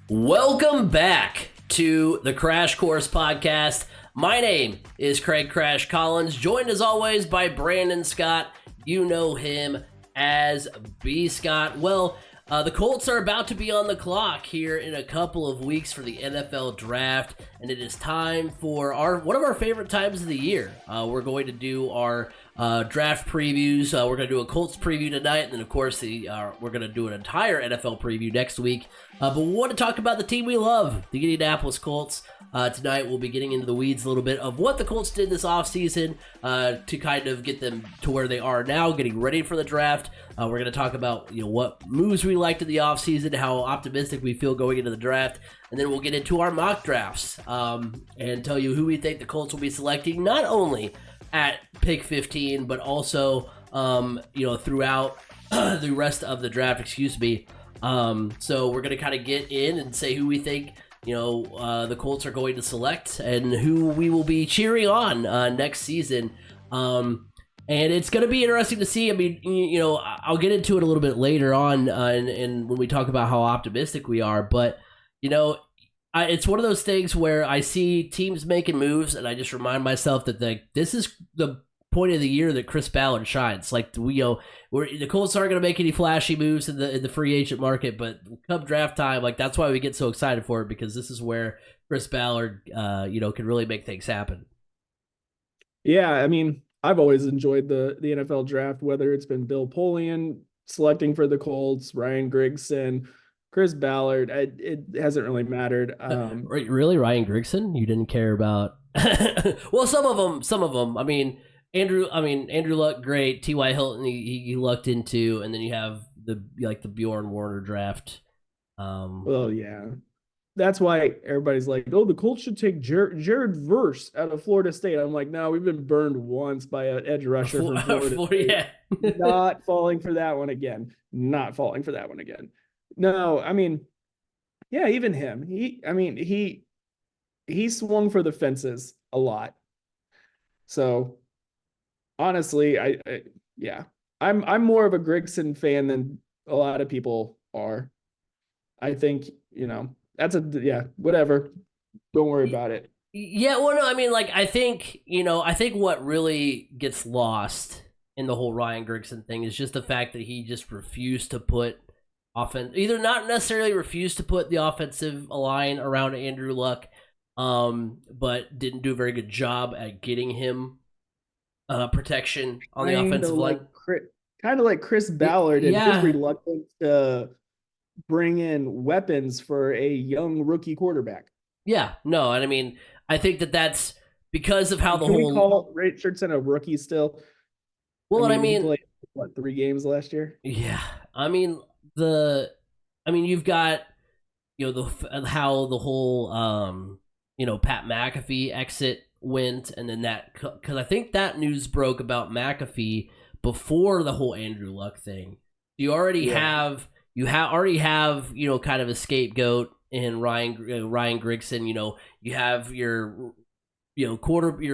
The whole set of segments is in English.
Welcome back to the Crash Course Podcast. My name is Craig Crash Collins, joined as always by Brandon Scott. You know him as B. Scott. Well, the Colts are about to be on the clock here in a couple of weeks for the NFL Draft, and it is time for one of our favorite times of the year. We're going to do our draft previews. We're going to do a Colts preview tonight, and then, of course, we're going to do an entire NFL preview next week. But we want to talk about the team we love, the Indianapolis Colts. Tonight, we'll be getting into the weeds a little bit of what the Colts did this offseason to kind of get them to where they are now, getting ready for the draft. We're going to talk about what moves we liked in the offseason, how optimistic we feel going into the draft, and then we'll get into our mock drafts and tell you who we think the Colts will be selecting, not only at pick 15, but also throughout the rest of the draft. So we're going to kind of get in and say who we think the Colts are going to select and who we will be cheering on next season. And it's going to be interesting to see. I mean, I'll get into it a little bit later on and when we talk about how optimistic we are. But, it's one of those things where I see teams making moves and I just remind myself that this is the point of the year that Chris Ballard shines. Like, the Colts aren't going to make any flashy moves in the free agent market, but come draft time, like, that's why we get so excited for it, because this is where Chris Ballard, can really make things happen. Yeah, I mean, I've always enjoyed the NFL draft, whether it's been Bill Polian selecting for the Colts, Ryan Grigson, Chris Ballard. It hasn't really mattered. Really, Ryan Grigson? You didn't care about? Well, some of them. I mean, Andrew Luck, great. T.Y. Hilton, he lucked into, and then you have the Bjorn Warner draft. Well, yeah. That's why everybody's like, oh, the Colts should take Jared Verse out of Florida State. I'm like, no, we've been burned once by an edge rusher from Florida State. Yeah. Not falling for that one again. No, I mean, yeah, even him. He swung for the fences a lot. So honestly, I'm more of a Grigson fan than a lot of people are. I think, whatever. Don't worry about it. Yeah, well, no, I mean, I think what really gets lost in the whole Ryan Grigson thing is just the fact that he just refused to put either not necessarily refused to put the offensive line around Andrew Luck, but didn't do a very good job at getting him protection on the offensive line. Kind of like Chris Ballard and his reluctance to bring in weapons for a young rookie quarterback. Yeah, no, and I mean, I think that's because of how Can we call Richardson a rookie still? Well, he played 3 games last year? Yeah, you've got how the whole Pat McAfee exit went, and then that, because I think that news broke about McAfee before the whole Andrew Luck thing. You already have kind of a scapegoat in Ryan Grigson. You have your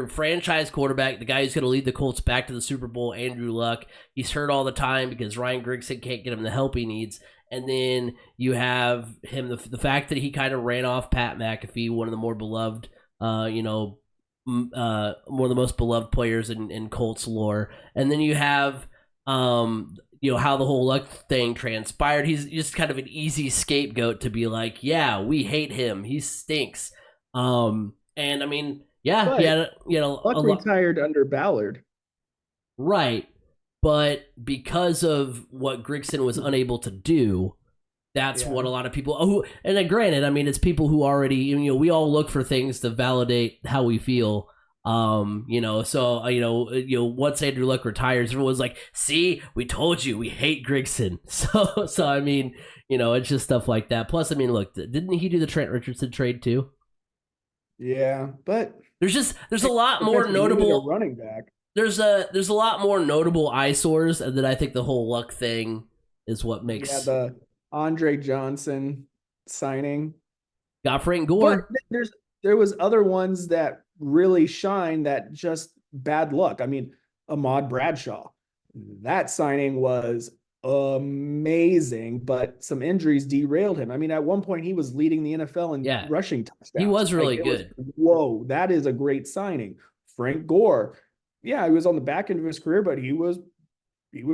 franchise quarterback, the guy who's going to lead the Colts back to the Super Bowl, Andrew Luck. He's hurt all the time because Ryan Grigson can't get him the help he needs. And then you have him, the fact that he kind of ran off Pat McAfee, one of the more beloved, one of the most beloved players in Colts lore. And then you have, how the whole Luck thing transpired. He's just kind of an easy scapegoat to be like, yeah, we hate him. He stinks. And I mean, yeah, Luck retired under Ballard. Right. But because of what Grigson was unable to do, that's what a lot of people and then granted, I mean, it's people who already, we all look for things to validate how we feel. Once Andrew Luck retires, everyone's like, see, we told you, we hate Grigson. So I mean, it's just stuff like that. Plus, I mean, look, didn't he do the Trent Richardson trade too? Yeah, but there's a lot more notable running back. There's a lot more notable eyesores, and then I think the whole Luck thing is what makes the Andre Johnson signing. Godfrey and Gore. But there was other ones that really shine that just bad luck. I mean, Ahmad Bradshaw. That signing was amazing, but some injuries derailed him. I mean, at one point he was leading the NFL in Yeah, rushing he touchdowns. was Like really it was, good. whoa, that is a great signing. Frank Gore, yeah, he was on the back end of his career, but he was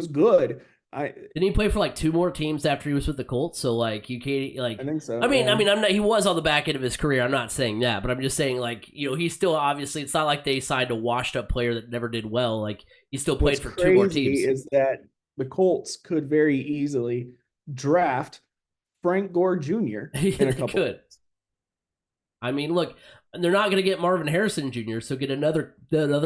good. I Didn't he play for like two more teams after he was with the Colts? So like you can't I like. think so. I'm not. He was on the back end of his career. I'm not saying that, but I'm just saying like he's still obviously. It's not like they signed a washed up player that never did well. Like he still played What's for two more crazy teams. is that the Colts could very easily draft Frank Gore Jr. in They a couple. could. I mean, look, they're not going to get Marvin Harrison Jr., so get another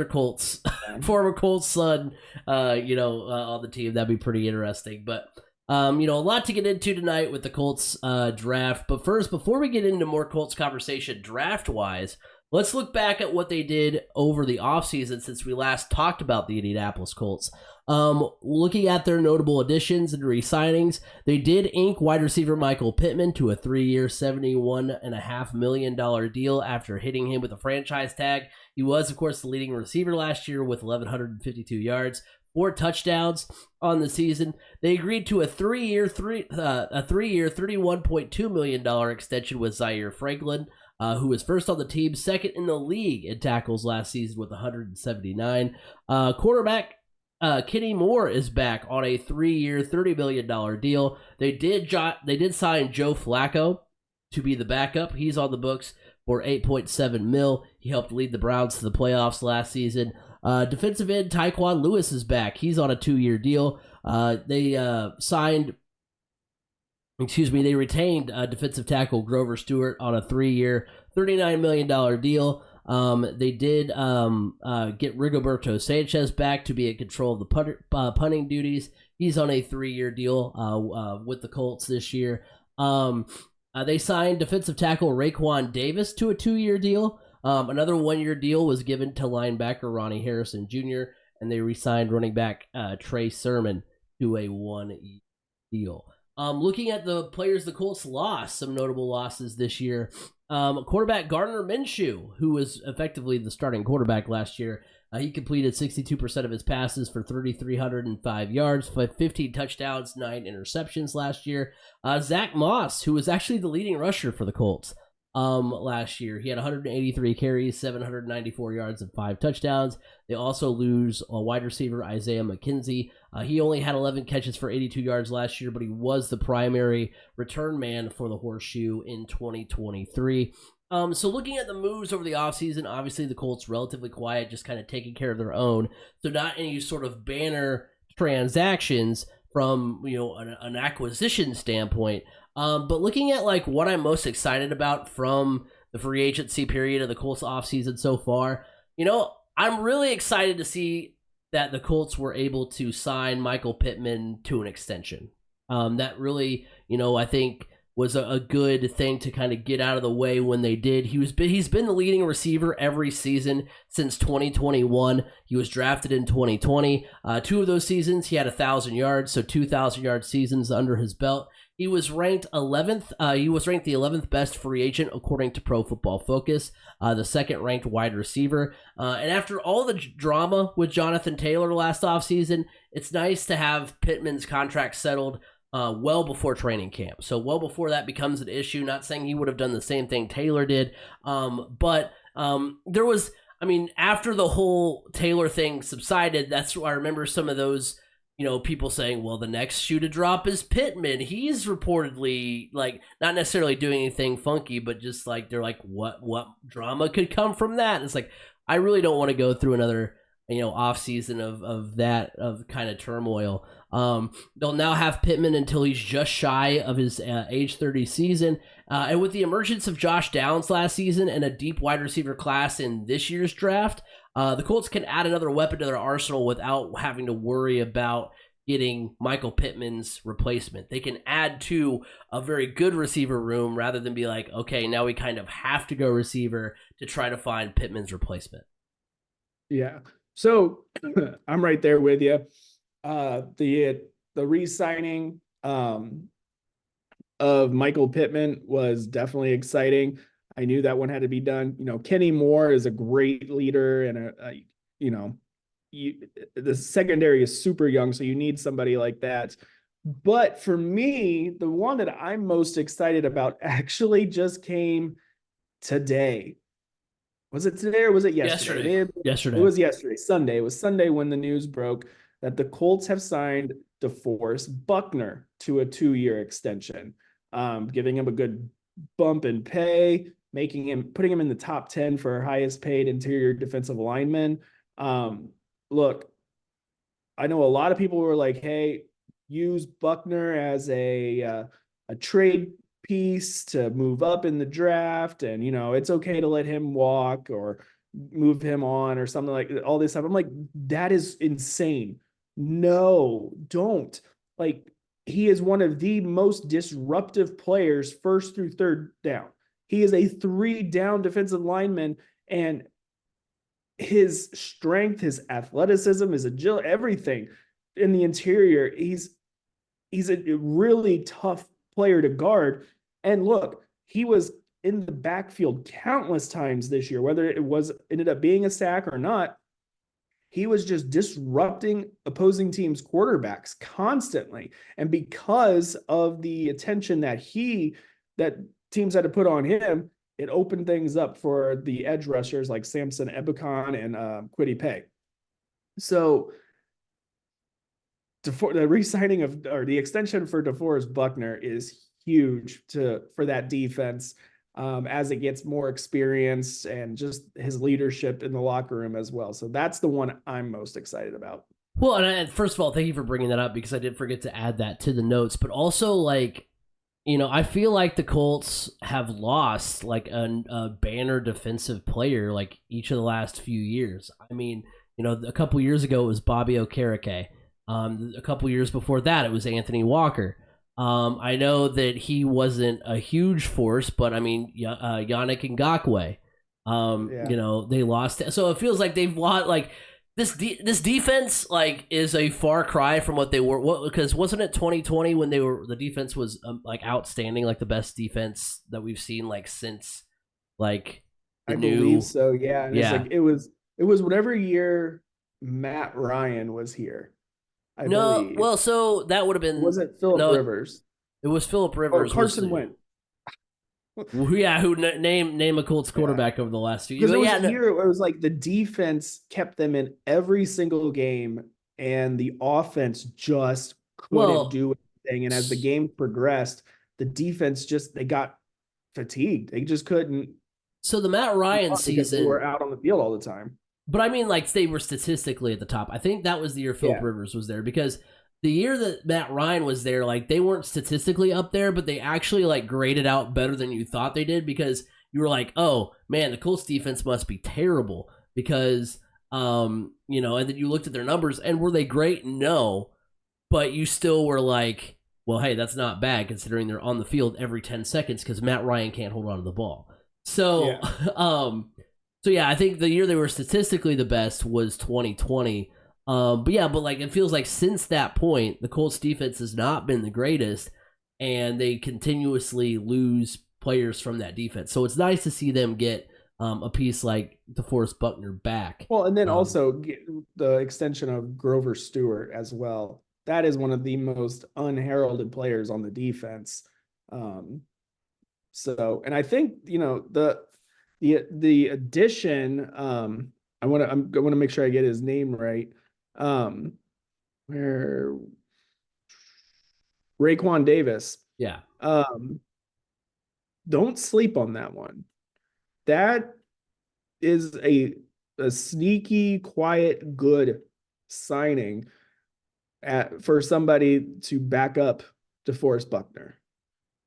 Colts, former Colts son, on the team. That'd be pretty interesting. But, a lot to get into tonight with the Colts draft. But first, before we get into more Colts conversation draft-wise, let's look back at what they did over the offseason since we last talked about the Indianapolis Colts. Looking at their notable additions and re-signings, they did ink wide receiver Michael Pittman to a 3-year, $71.5 million deal after hitting him with a franchise tag. He was, of course, the leading receiver last year with 1,152 yards, 4 touchdowns on the season. They agreed to a 3-year, $31.2 million extension with Zaire Franklin, who was first on the team, second in the league in tackles last season with 179. Quarterback Kenny Moore is back on a 3-year, $30 million deal. They did sign Joe Flacco to be the backup. He's on the books for $8.7 million. He helped lead the Browns to the playoffs last season. Defensive end Tyquan Lewis is back. He's on a 2-year deal. They retained defensive tackle Grover Stewart on a 3-year, $39 million deal. They did get Rigoberto Sanchez back to be in control of the punting duties. He's on a 3-year deal with the Colts this year. They signed defensive tackle Raekwon Davis to a 2-year deal. Another 1-year deal was given to linebacker Ronnie Harrison Jr., and they re-signed running back Trey Sermon to a 1-year deal. Looking at the players the Colts lost, some notable losses this year. Quarterback Gardner Minshew, who was effectively the starting quarterback last year, he completed 62% of his passes for 3,305 yards, 15 touchdowns, 9 interceptions last year. Zach Moss, who was actually the leading rusher for the Colts last year, he had 183 carries, 794 yards, and 5 touchdowns. They also lose wide receiver Isaiah McKenzie. He only had 11 catches for 82 yards last year, but he was the primary return man for the horseshoe in 2023. So looking at the moves over the offseason, obviously the Colts relatively quiet, just kind of taking care of their own. So not any sort of banner transactions from an acquisition standpoint. But looking at like what I'm most excited about from the free agency period of the Colts offseason so far, I'm really excited to see that the Colts were able to sign Michael Pittman to an extension. That really, I think was a good thing to kind of get out of the way when they did. He's been the leading receiver every season since 2021. He was drafted in 2020. 2 of those seasons, he had 1,000 yards, so 2,000-yard seasons under his belt. He was ranked 11th. He was ranked the 11th best free agent according to Pro Football Focus, the second-ranked wide receiver. And after all the drama with Jonathan Taylor last offseason, it's nice to have Pittman's contract settled well before training camp. So well before that becomes an issue. Not saying he would have done the same thing Taylor did, but there was, after the whole Taylor thing subsided, that's why I remember some of those people saying, well, the next shoe to drop is Pittman. He's reportedly like not necessarily doing anything funky, but just like they're like, what drama could come from that? And it's like, I really don't want to go through another off season of that of kind of turmoil. They'll now have Pittman until he's just shy of his age 30 season. And with the emergence of Josh Downs last season and a deep wide receiver class in this year's draft, the Colts can add another weapon to their arsenal without having to worry about getting Michael Pittman's replacement. They can add to a very good receiver room rather than be like, okay, now we kind of have to go receiver to try to find Pittman's replacement. Yeah. So I'm right there with you. The re-signing of Michael Pittman was definitely exciting. I knew that one had to be done. Kenny Moore is a great leader, and the secondary is super young, so you need somebody like that. But for me, the one that I'm most excited about actually just came today. Was it today or was it yesterday? It Yesterday. was yesterday, Sunday. It was Sunday when the news broke that the Colts have signed DeForest Buckner to a 2-year extension, giving him a good bump in pay, putting him in the top 10 for highest paid interior defensive lineman. Look, I know a lot of people were like, "Hey, use Buckner as a trade piece to move up in the draft, and it's okay to let him walk or move him on or something like all this stuff." I'm like, that is insane. No, don't. Like, he is one of the most disruptive players first through third down. He is a 3 down defensive lineman, and his strength, his athleticism, his agility, everything in the interior. He's a really tough player to guard. And look, he was in the backfield countless times this year, whether it was ended up being a sack or not. He was just disrupting opposing teams' quarterbacks constantly. And because of the attention that teams had to put on him, it opened things up for the edge rushers like Samson Ebukam and Kwity Paye. So the re-signing of, or the extension for DeForest Buckner is huge for that defense, as it gets more experience and just his leadership in the locker room as well. So that's the one I'm most excited about. Well, and first of all, thank you for bringing that up because I did forget to add that to the notes. But also, like, I feel like the Colts have lost like a banner defensive player like each of the last few years. I mean, a couple years ago it was Bobby Okereke. A couple years before that it was Anthony Walker. I know that he wasn't a huge force, but I mean, Yannick Ngakoue. They lost. So it feels like they've lost. Like this defense, like, is a far cry from what they were. Because wasn't it 2020 when the defense was like outstanding, like the best defense that we've seen like since like I believe so. Yeah, and yeah. It's like it was whatever year Matt Ryan was here. I believe. Well, so that would have been. Was it Phillip Rivers? It was Phillip Rivers. Or Carson Wentz. Yeah, who name a Colts quarterback over the last few years. Because there was a year where it was like the defense kept them in every single game, and the offense just couldn't do anything. And as the game progressed, the defense they got fatigued. They just couldn't. So the Matt Ryan season, they were out on the field all the time. But I mean, like, they were statistically at the top. I think that was the year Phillip Rivers was there, because the year that Matt Ryan was there, like, they weren't statistically up there, but they actually like graded out better than you thought they did, because you were like, oh man, the Colts defense must be terrible because, and then you looked at their numbers and were they great? No, but you still were like, well, hey, that's not bad considering they're on the field every 10 seconds because Matt Ryan can't hold on to the ball. So, So yeah, I think the year they were statistically the best was 2020. But like it feels like since that point, the Colts defense has not been the greatest, and they continuously lose players from that defense. So it's nice to see them get a piece like DeForest Buckner back. Well, and then also get the extension of Grover Stewart as well. That is one of the most unheralded players on the defense. So, and I think the addition, I want to make sure I get his name right. Where Raekwon Davis. Yeah. Don't sleep on that one. That is a sneaky, quiet, good signing for somebody to back up DeForest Buckner.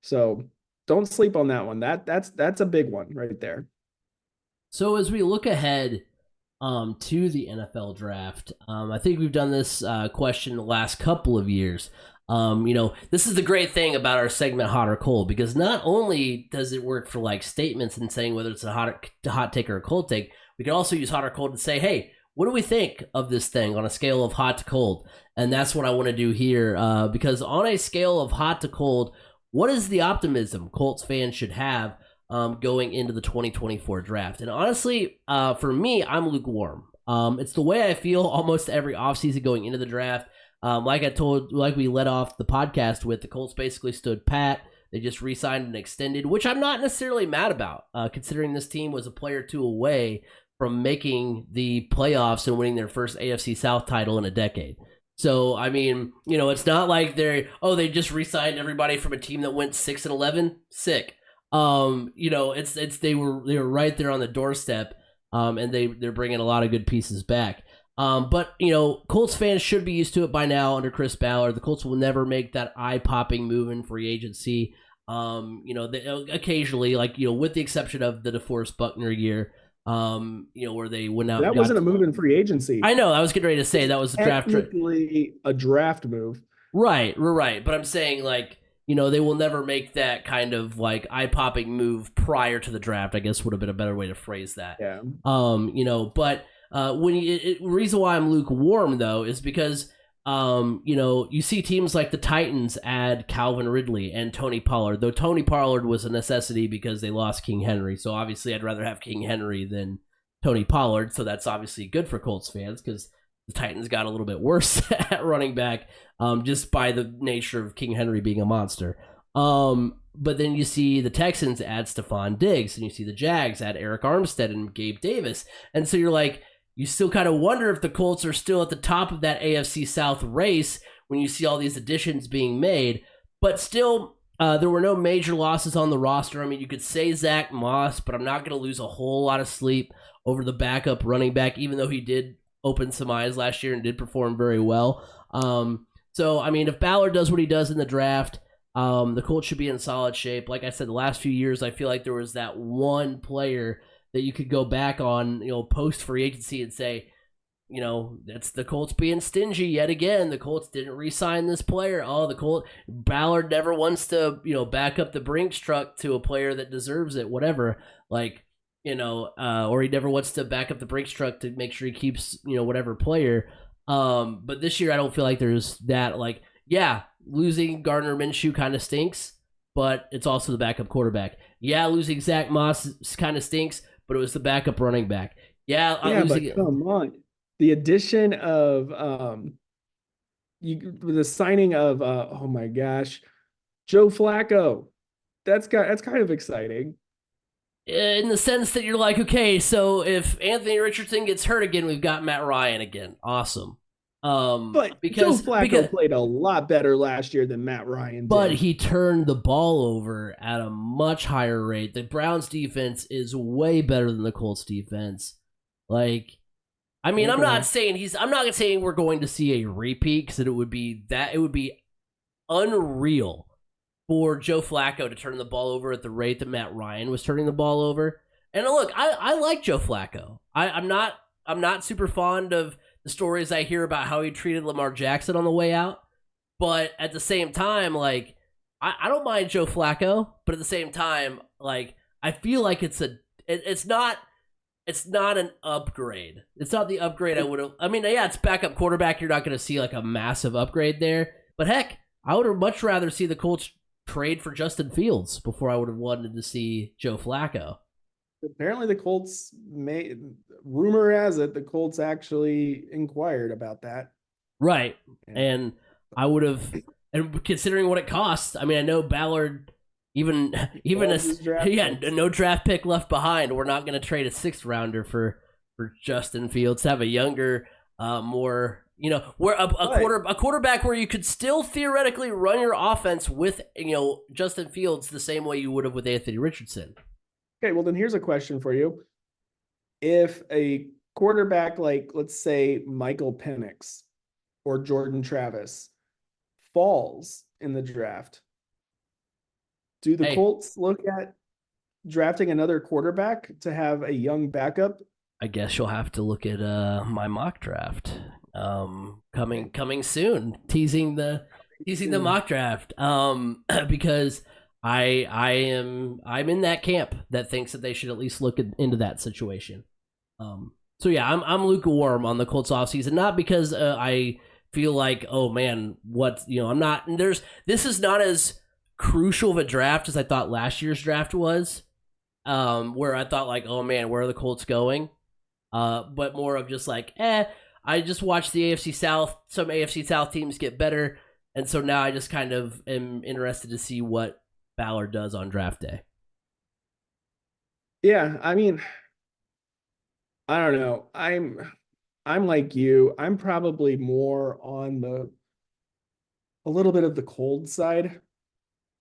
So don't sleep on that one. That's a big one right there. So as we look ahead to the NFL draft, I think we've done this question the last couple of years. This is the great thing about our segment Hot or Cold, because not only does it work for like statements and saying whether it's a hot take or a cold take, we can also use hot or cold and say, hey, what do we think of this thing on a scale of hot to cold? And that's what I want to do here, because on a scale of hot to cold, what is the optimism Colts fans should have going into the 2024 draft? And honestly, for me, I'm lukewarm. It's the way I feel almost every offseason going into the draft. like we led off the podcast with, the Colts basically stood pat. They just re-signed and extended, which I'm not necessarily mad about, considering this team was a player or two away from making the playoffs and winning their first AFC South title in a decade. So, I mean, it's not like they just re-signed everybody from a team that went 6-11. Sick. They were right there on the doorstep, and they're bringing a lot of good pieces back. But Colts fans should be used to it by now under Chris Ballard. The Colts will never make that eye-popping move in free agency. They, occasionally, with the exception of the DeForest Buckner year, where they went out. That wasn't a move in free agency. I know. I was getting ready to say that was a draft. Technically a draft move. Right. But I'm saying, they will never make that kind of eye-popping move prior to the draft, I guess would have been a better way to phrase that. Yeah. But the reason why I'm lukewarm though is because you see teams like the Titans add Calvin Ridley and Tony Pollard, though Tony Pollard was a necessity because they lost King Henry. So obviously I'd rather have King Henry than Tony Pollard. So that's obviously good for Colts fans because the Titans got a little bit worse at running back, just by the nature of King Henry being a monster. But then you see the Texans add Stephon Diggs, and you see the Jags add Eric Armstead and Gabe Davis. And so you still kind of wonder if the Colts are still at the top of that AFC South race when you see all these additions being made. But still, there were no major losses on the roster. I mean, you could say Zach Moss, but I'm not going to lose a whole lot of sleep over the backup running back, even though he did open some eyes last year and did perform very well. So, I mean, if Ballard does what he does in the draft, the Colts should be in solid shape. Like I said, the last few years, I feel like there was that one player that you could go back on, post free agency and say, that's the Colts being stingy yet again. The Colts didn't re-sign this player. Ballard never wants to, back up the Brinks truck to a player that deserves it, whatever. Or he never wants to back up the Brinks truck to make sure he keeps, whatever player. But this year I don't feel like there's that, losing Gardner Minshew kind of stinks, but it's also the backup quarterback. Yeah, losing Zach Moss kind of stinks, but it was the backup running back. But come on. The addition of the signing of oh my gosh, Joe Flacco. That's kind of exciting. In the sense that you're like, okay, so if Anthony Richardson gets hurt again, we've got Matt Ryan again. Awesome. But Joe Flacco played a lot better last year than Matt Ryan did. But he turned the ball over at a much higher rate. The Browns defense is way better than the Colts defense. I'm not saying we're going to see a repeat, because it would be unreal for Joe Flacco to turn the ball over at the rate that Matt Ryan was turning the ball over. And look, I like Joe Flacco. I'm not super fond of the stories I hear about how he treated Lamar Jackson on the way out. But at the same time, I don't mind Joe Flacco, but at the same time, I feel like it's not an upgrade. It's not the upgrade I would have. I mean, yeah, it's backup quarterback. You're not going to see a massive upgrade there. But heck, I would have much rather see the Colts trade for Justin Fields before I would have wanted to see Joe Flacco. Apparently the Colts rumor has it the Colts actually inquired about that. Right. And I would have, and considering what it costs, I mean, I know Ballard, even no draft pick left behind. We're not going to trade a 6th rounder for Justin Fields to have a younger, more, where a quarterback where you could still theoretically run your offense with, Justin Fields the same way you would have with Anthony Richardson. Okay, well then here's a question for you. If a quarterback let's say Michael Penix or Jordan Travis falls in the draft, do the Colts look at drafting another quarterback to have a young backup? I guess you'll have to look at my mock draft coming soon, teasing the mock draft because I'm in that camp that thinks that they should at least look into that situation. So yeah, I'm lukewarm on the Colts offseason, not because I feel like, oh man, I'm not. This is not as crucial of a draft as I thought last year's draft was, where I thought oh man, where are the Colts going? But more of just I just watched the AFC South. Some AFC South teams get better, and so now I just kind of am interested to see what Ballard does on draft day. Yeah, I mean, I don't know. I'm like you. I'm probably more on a little bit of the cold side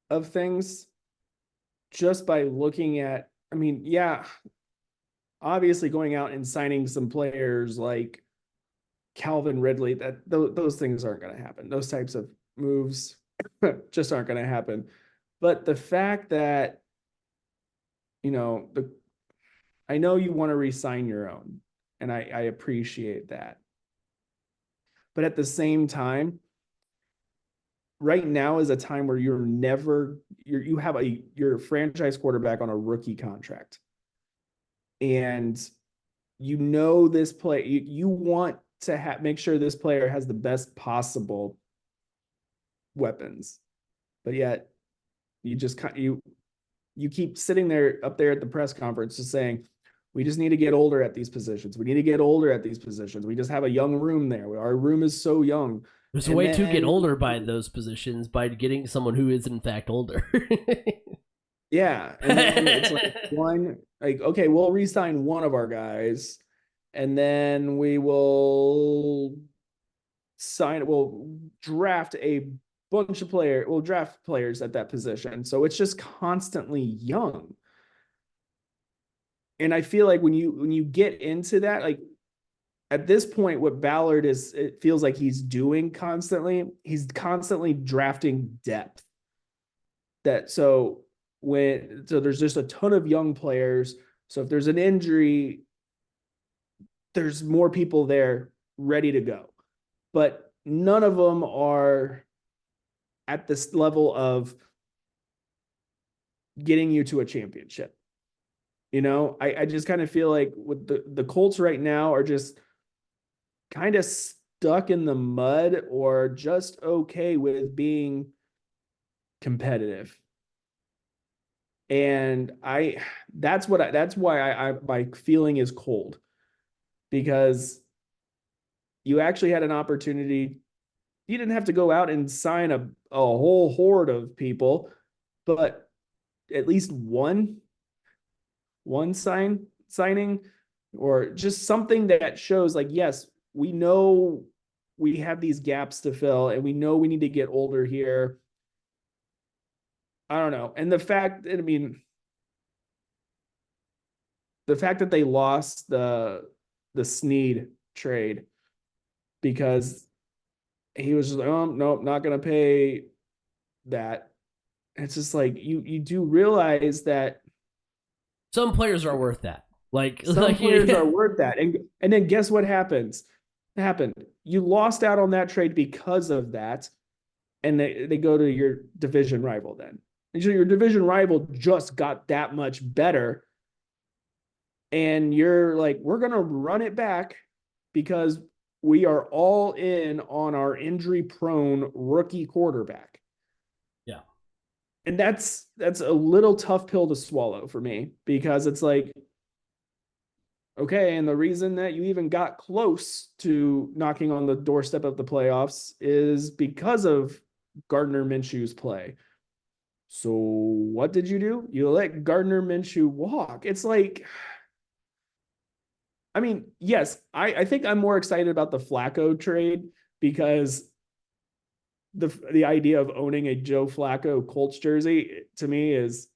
of things just by looking at, I mean, yeah, obviously going out and signing some players like Calvin Ridley, those things aren't going to happen. Those types of moves just aren't going to happen. But the fact that, I know you want to re-sign your own, and I appreciate that. But at the same time, right now is a time where you have your franchise quarterback on a rookie contract. And this play, you want to make sure this player has the best possible weapons. But yet you keep sitting there up there at the press conference just saying, we just need to get older at these positions. We need to get older at these positions. We just have a young room there. Our room is so young. There's a way to get older by those positions by getting someone who is in fact older. Yeah. And then it's okay, we'll re-sign one of our guys, and then we'll draft a bunch of players. We'll draft players at that position. So it's just constantly young. And I feel like when you get into that, like at this point, what Ballard it feels like he's doing constantly, he's constantly drafting depth. So there's just a ton of young players. So if there's an injury, there's more people there ready to go. But none of them are at this level of getting you to a championship. I just kind of feel like with the Colts right now are just kind of stuck in the mud or just okay with being competitive. And that's why my feeling is cold, because you actually had an opportunity. You didn't have to go out and sign a whole horde of people, but at least one signing, or just something that shows like, yes, we know we have these gaps to fill and we know we need to get older here. I don't know. And the fact that they lost the Snead trade because he was just like, oh, nope, not going to pay that. It's just like, you do realize that some players are worth that. Players are worth that. And then guess what happens? It happened. You lost out on that trade because of that. And they go to your division rival then. And so your division rival just got that much better. And you're like, we're going to run it back because we are all in on our injury-prone rookie quarterback. Yeah. And that's a little tough pill to swallow for me, because it's like, okay, and the reason that you even got close to knocking on the doorstep of the playoffs is because of Gardner Minshew's play. So what did you do? You let Gardner Minshew walk. It's like, I mean, yes, I think I'm more excited about the Flacco trade because the idea of owning a Joe Flacco Colts jersey to me is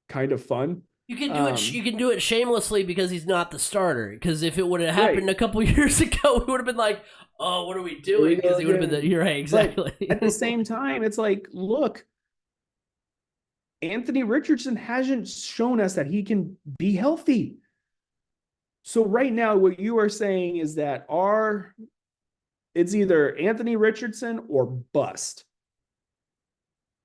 kind of fun. You can do it. You can do it shamelessly because he's not the starter. Because if it would have happened a couple years ago, we would have been like, "Oh, what are we doing?" Because he would have been you're right, exactly. But at the same time, it's like, look, Anthony Richardson hasn't shown us that he can be healthy. So right now, what you are saying is that it's either Anthony Richardson or bust,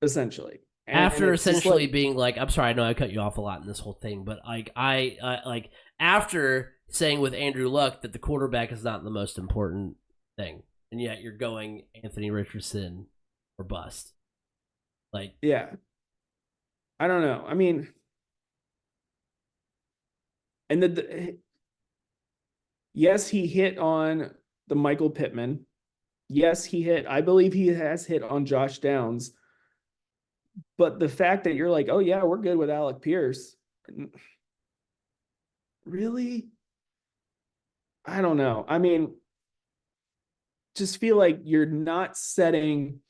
essentially. After essentially being like, I'm sorry, I know I cut you off a lot in this whole thing, but like like after saying with Andrew Luck that the quarterback is not the most important thing, and yet you're going Anthony Richardson or bust. Like, yeah, I don't know. I mean, and yes, he hit on the Michael Pittman. Yes, I believe he has hit on Josh Downs. But the fact that you're like, oh yeah, we're good with Alec Pierce. Really? I don't know. I mean, just feel like you're not setting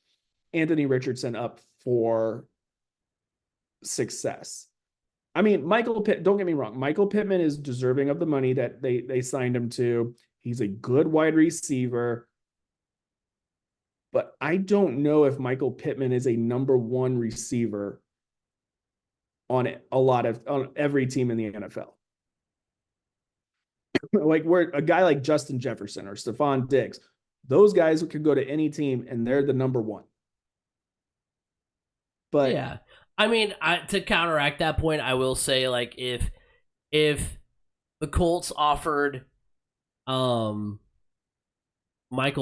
Anthony Richardson up for success. I mean, don't get me wrong. Michael Pittman is deserving of the money that they signed him to. He's a good wide receiver. But I don't know if Michael Pittman is a number one receiver on every team in the NFL. Like we're a guy like Justin Jefferson or Stephon Diggs. Those guys could go to any team and they're the number one. But yeah, I mean, to counteract that point, I will say like if the Colts offered Michael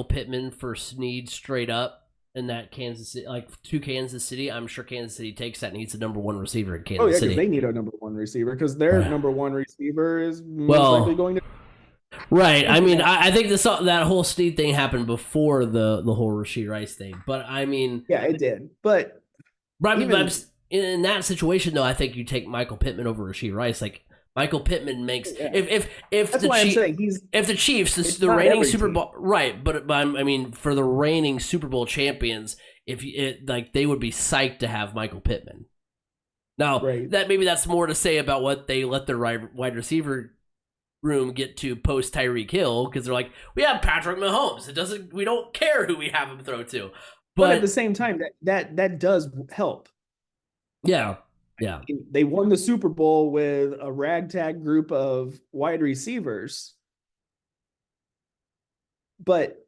Pittman for Snead straight up in that Kansas City, like to Kansas City, I'm sure Kansas City takes that and needs a number one receiver in Kansas City. They need a number one receiver because their number one receiver is most likely going to. Right. I mean, I think that whole Snead thing happened before the whole Rashee Rice thing. But I mean, yeah, it did. But in that situation, though, I think you take Michael Pittman over Rashee Rice. Like Michael Pittman makes if the Chiefs, the reigning Super Bowl, right? But I mean, for the reigning Super Bowl champions, they would be psyched to have Michael Pittman. Now that's more to say about what they let their wide receiver room get to post Tyreek Hill, because they're like, we have Patrick Mahomes. We don't care who we have him throw to. But at the same time, that does help. Yeah. Yeah. They won the Super Bowl with a ragtag group of wide receivers. But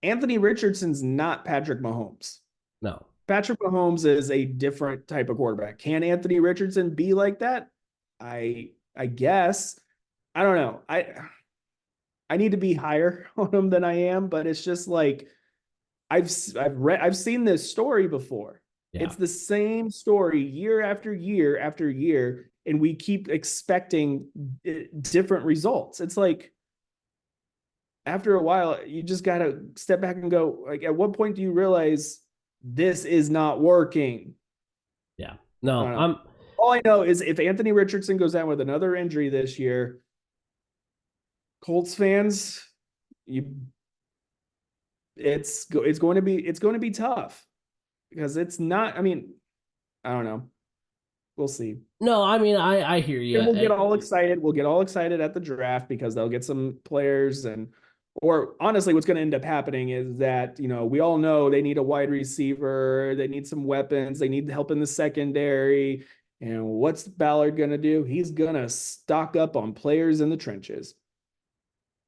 Anthony Richardson's not Patrick Mahomes. No. Patrick Mahomes is a different type of quarterback. Can Anthony Richardson be like that? I guess. I don't know. I need to be higher on him than I am, but it's just like I've seen this story before. Yeah. It's the same story year after year after year, and we keep expecting different results. It's like after a while, you just got to step back and go, like, at what point do you realize this is not working? Yeah. No, all I know is if Anthony Richardson goes down with another injury this year, Colts fans, it's going to be tough because it's not. I mean, I don't know. We'll see. No, I mean, I hear you. And we'll get all excited. We'll get all excited at the draft because they'll get some players or honestly, what's going to end up happening is that, we all know they need a wide receiver. They need some weapons. They need help in the secondary. And what's Ballard going to do? He's going to stock up on players in the trenches.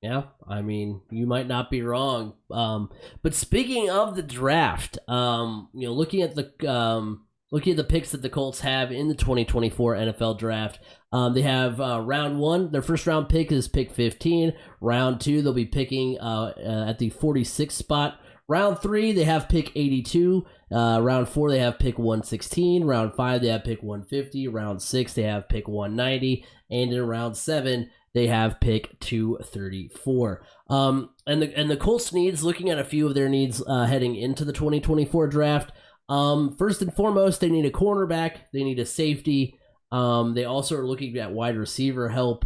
Yeah, I mean, you might not be wrong. But speaking of the draft, looking at the picks that the Colts have in the 2024 NFL draft, they have round 1. Their first round pick is pick 15. Round 2, they'll be picking at the 46th spot. Round 3, they have pick 82. Round 4, they have pick 116. Round 5, they have pick 150. Round 6, they have pick 190. And in round 7, they have pick 234. And the Colts needs, looking at a few of their needs heading into the 2024 draft. First and foremost, they need a cornerback. They need a safety. They also are looking at wide receiver help.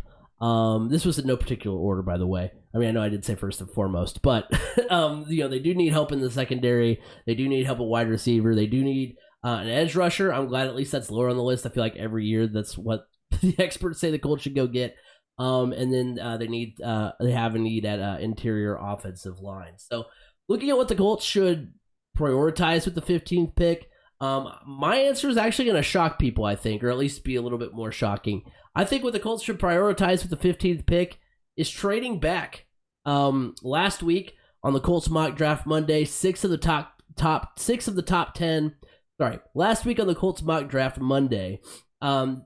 This was in no particular order, by the way. I mean, I know I did say first and foremost, but they do need help in the secondary. They do need help at wide receiver. They do need an edge rusher. I'm glad at least that's lower on the list. I feel like every year that's what the experts say the Colts should go get. And then they have a need at interior offensive line. So looking at what the Colts should prioritize with the 15th pick, my answer is actually going to shock people, I think, or at least be a little bit more shocking. I think what the Colts should prioritize with the 15th pick is trading back. Last week on the Colts mock draft Monday, last week on the Colts mock draft Monday,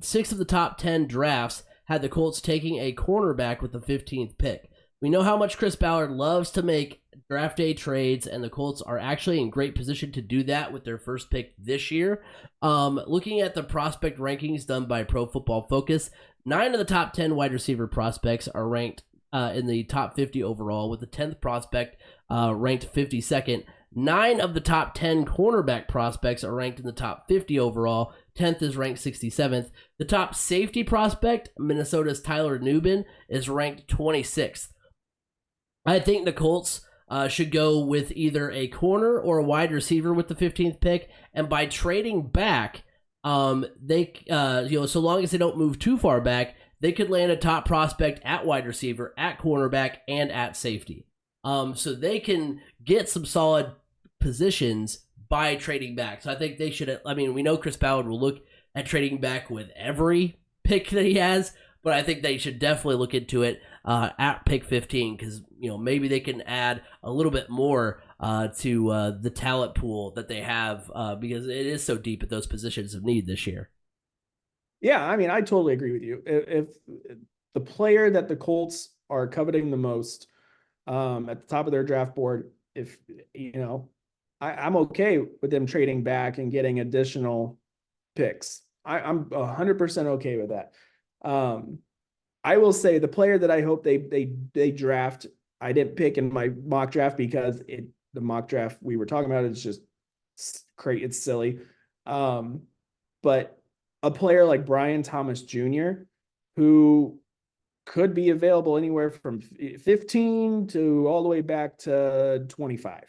6 of the top 10 drafts had the Colts taking a cornerback with the 15th pick. We know how much Chris Ballard loves to make draft day trades, and the Colts are actually in great position to do that with their first pick this year. Looking at the prospect rankings done by Pro Football Focus, 9 of the top 10 wide receiver prospects are ranked in the top 50 overall, with the 10th prospect ranked 52nd. 9 of the top 10 cornerback prospects are ranked in the top 50 overall. 10th is ranked 67th. The top safety prospect, Minnesota's Tyler Nubin, is ranked 26th. I think the Colts should go with either a corner or a wide receiver with the 15th pick, and by trading back, they so long as they don't move too far back, they could land a top prospect at wide receiver, at cornerback, and at safety. So they can get some solid positions by trading back. So I think they should. I mean, we know Chris Ballard will look at trading back with every pick that he has, but I think they should definitely look into it at pick 15, because maybe they can add a little bit more to the talent pool that they have, because it is so deep at those positions of need this year. Yeah, I mean, I totally agree with you. If the player that the Colts are coveting the most at the top of their draft board, if I'm okay with them trading back and getting additional picks. I'm 100% okay with that. I will say the player that I hope they draft, I didn't pick in my mock draft because the mock draft we were talking about is just great. It's silly. But a player like Brian Thomas Jr., who could be available anywhere from 15 to all the way back to 25.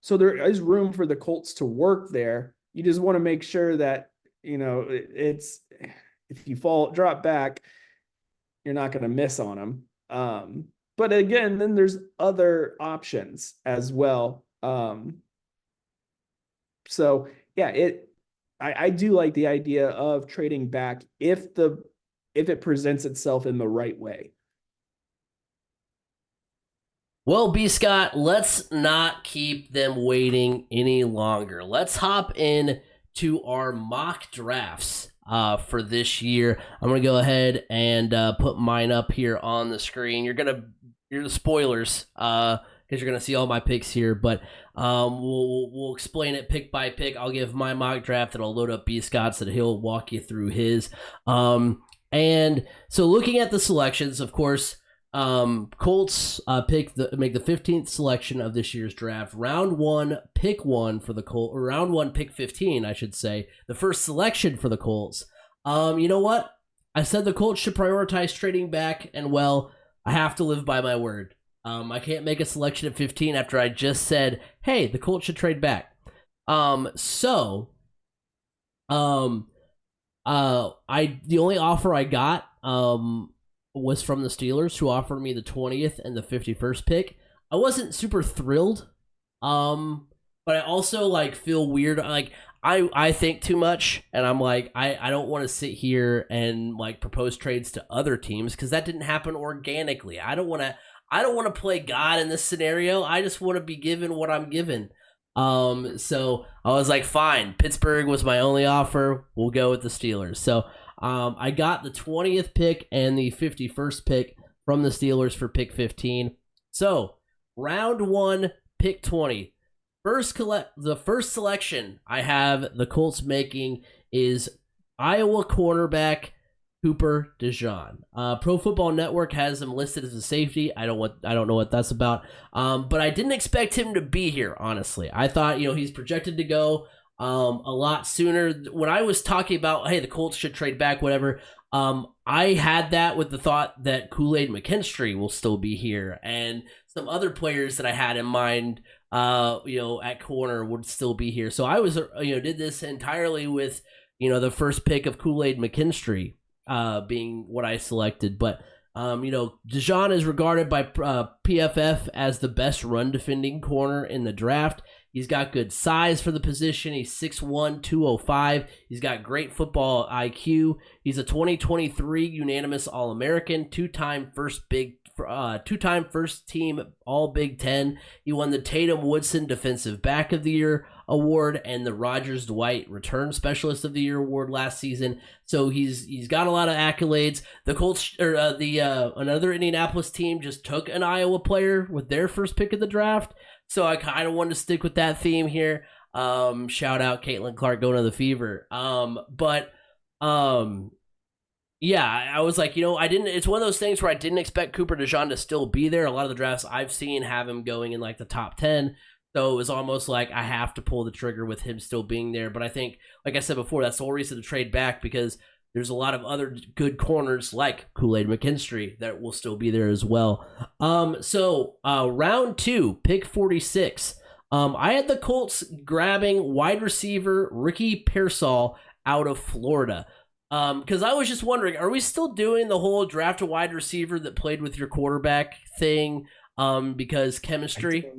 So there is room for the Colts to work there. You just want to make sure that, it's, if you drop back, you're not going to miss on them. But again, then there's other options as well. So yeah, I do like the idea of trading back if it presents itself in the right way. Well, B. Scott, let's not keep them waiting any longer. Let's hop in to our mock drafts for this year. I'm going to go ahead and put mine up here on the screen. You're the spoilers because you're going to see all my picks here, but we'll explain it pick by pick. I'll give my mock draft and I'll load up B. Scott's so that he'll walk you through his. And so looking at the selections, of course, Colts make the 15th selection of this year's draft. Round 1, pick 1 for the Colts, or round 1, pick 15, I should say. The first selection for the Colts. You know what? I said the Colts should prioritize trading back, and well, I have to live by my word. I can't make a selection at 15 after I just said, hey, the Colts should trade back. The only offer I got was from the Steelers, who offered me the 20th and the 51st pick. I wasn't super thrilled, but I also feel weird. I think too much, and I'm I don't want to sit here and propose trades to other teams because that didn't happen organically. I don't want to play God in this scenario. I just want to be given what I'm given. So I was fine. Pittsburgh was my only offer. We'll go with the Steelers. So I got the 20th pick and the 51st pick from the Steelers for pick 15. So round 1, pick 20. The first selection I have the Colts making is Iowa cornerback Cooper DeJean. Pro Football Network has him listed as a safety. I don't know what that's about. But I didn't expect him to be here, honestly. I thought, he's projected to go a lot sooner. When I was talking about, hey, the Colts should trade back, whatever, I had that with the thought that Kool-Aid McKinstry will still be here, and some other players that I had in mind, at corner would still be here. So I was, did this entirely with, the first pick of Kool-Aid McKinstry being what I selected. But, DeJean is regarded by PFF as the best run defending corner in the draft. He's got good size for the position. He's 6'1", 205. He's got great football IQ. He's a 2023 unanimous All-American, two-time first team All Big Ten. He won the Tatum Woodson Defensive Back of the Year award and the Rogers Dwight Return Specialist of the Year award last season. So he's got a lot of accolades. The Colts, or another Indianapolis team, just took an Iowa player with their first pick of the draft. So I kind of wanted to stick with that theme here. Shout out Caitlin Clark going to the Fever. Yeah, I was like, I didn't. It's one of those things where I didn't expect Cooper DeJean to still be there. A lot of the drafts I've seen have him going in like the top 10. So it was almost like I have to pull the trigger with him still being there. But I think, like I said before, that's the whole reason to trade back, because there's a lot of other good corners like Kool-Aid McKinstry that will still be there as well. So round 2, pick 46. I had the Colts grabbing wide receiver Ricky Pearsall out of Florida. Because I was just wondering, are we still doing the whole draft a wide receiver that played with your quarterback thing? Because chemistry. I don't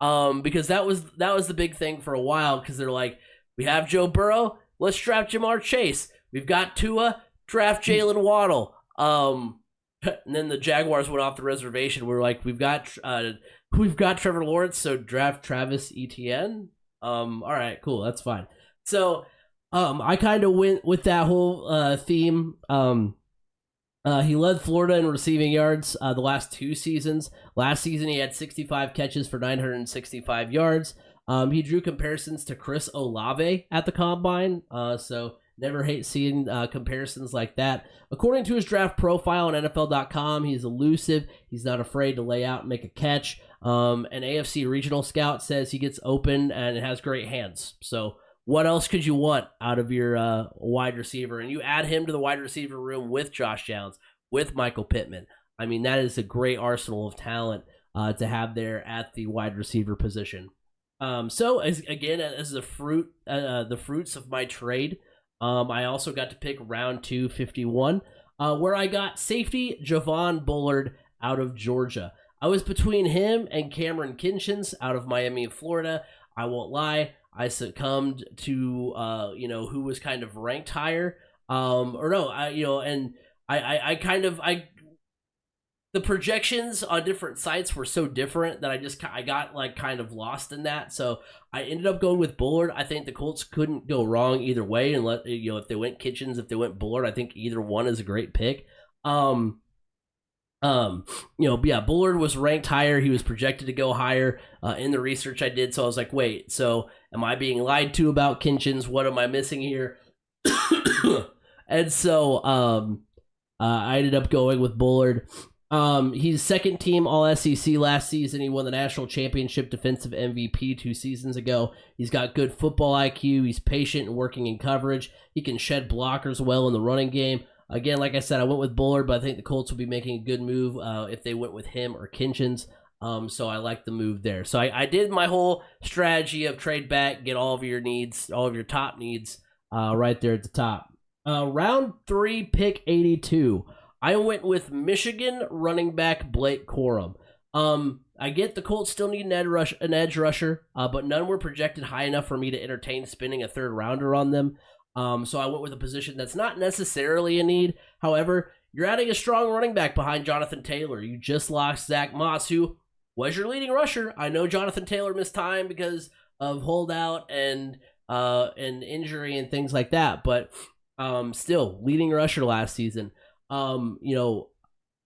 know. Because that was the big thing for a while. Because they're like, we have Joe Burrow, let's draft Jamar Chase. We've got Tua, draft Jalen Waddle. And then the Jaguars went off the reservation. We're like, we've got Trevor Lawrence, so draft Travis Etienne. All right, cool, that's fine. So, I kind of went with that whole theme. He led Florida in receiving yards the last 2 seasons. Last season, he had 65 catches for 965 yards. He drew comparisons to Chris Olave at the combine, so never hate seeing comparisons like that. According to his draft profile on NFL.com, he's elusive. He's not afraid to lay out and make a catch. An AFC regional scout says he gets open and has great hands. So what else could you want out of your wide receiver? And you add him to the wide receiver room with Josh Downs, with Michael Pittman. I mean, that is a great arsenal of talent to have there at the wide receiver position. So as the fruits of my trade, I also got to pick round 2, 51, where I got safety Javon Bullard out of Georgia. I was between him and Cameron Kinchens out of Miami, Florida. I won't lie, I succumbed to who was kind of ranked higher. The projections on different sites were so different that I got like kind of lost in that. So I ended up going with Bullard. I think the Colts couldn't go wrong either way. And if they went Kitchens, if they went Bullard, I think either one is a great pick. Bullard was ranked higher. He was projected to go higher in the research I did. So I was like, wait, so am I being lied to about Kinchens? What am I missing here? And so I ended up going with Bullard. He's second team All SEC last season. He won the national championship defensive MVP 2 seasons ago. He's got good football IQ. He's patient and working in coverage. He can shed blockers well in the running game. Again, like I said, I went with Bullard, but I think the Colts will be making a good move if they went with him or Kinchens. So I like the move there. So I did my whole strategy of trade back, get all of your needs, all of your top needs right there at the top. Round 3, pick 82. I went with Michigan running back Blake Corum. I get the Colts still need an edge rusher, but none were projected high enough for me to entertain spending a 3rd rounder on them. So I went with a position that's not necessarily a need. However, you're adding a strong running back behind Jonathan Taylor. You just lost Zach Moss, who was your leading rusher. I know Jonathan Taylor missed time because of holdout and injury and things like that, but still leading rusher last season.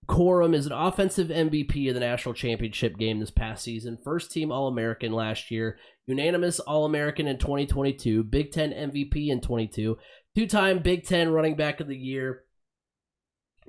Corum is an offensive MVP of the national championship game this past season. First team All-American last year. Unanimous All-American in 2022. Big Ten MVP in 22. 2-time Big Ten running back of the year.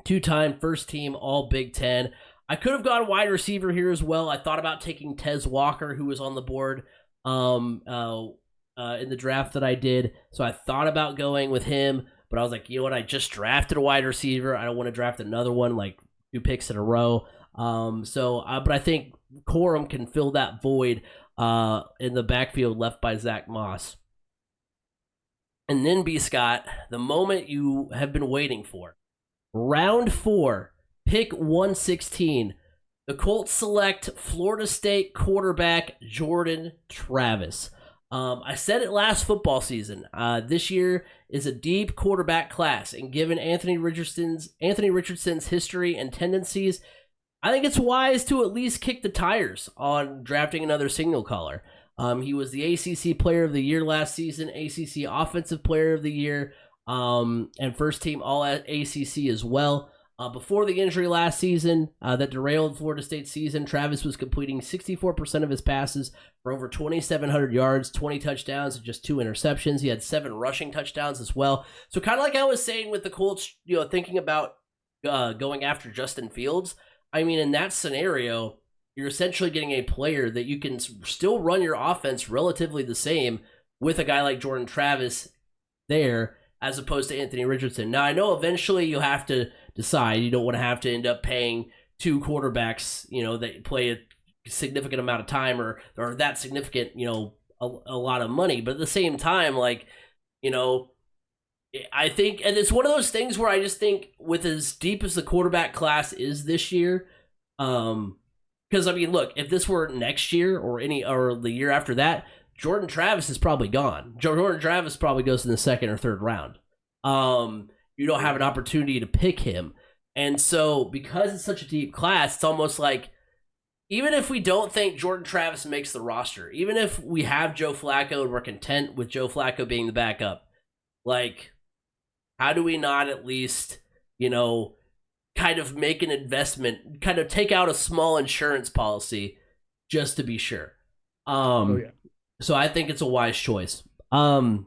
2-time first team All Big Ten. I could have gone wide receiver here as well. I thought about taking Tez Walker, who was on the board in the draft that I did. So I thought about going with him. But I was like, you know what? I just drafted a wide receiver. I don't want to draft another one, like 2 picks in a row. But I think Corum can fill that void in the backfield left by Zach Moss. And then, B. Scott, the moment you have been waiting for. Round 4, pick 116. The Colts select Florida State quarterback Jordan Travis. I said it last football season. This year is a deep quarterback class, and given Anthony Richardson's history and tendencies, I think it's wise to at least kick the tires on drafting another signal caller. He was the ACC Player of the Year last season, ACC Offensive Player of the Year, and first team All ACC as well. Before the injury last season that derailed Florida State's season, Travis was completing 64% of his passes for over 2,700 yards, 20 touchdowns, and just 2 interceptions. He had 7 rushing touchdowns as well. So kind of like I was saying with the Colts, thinking about going after Justin Fields. I mean, in that scenario, you're essentially getting a player that you can still run your offense relatively the same with a guy like Jordan Travis there as opposed to Anthony Richardson. Now, I know eventually you'll have to decide. You don't want to have to end up paying 2 quarterbacks, that play a significant amount of time or that significant, a lot of money. But at the same time, I think, and it's one of those things where I just think with as deep as the quarterback class is this year, because, I mean, look, if this were next year or the year after that, Jordan Travis is probably gone. Jordan Travis probably goes in the 2nd or 3rd round. You don't have an opportunity to pick him. And so because it's such a deep class, it's almost like, even if we don't think Jordan Travis makes the roster, even if we have Joe Flacco and we're content with Joe Flacco being the backup, how do we not at least, kind of make an investment, kind of take out a small insurance policy just to be sure? So I think it's a wise choice. And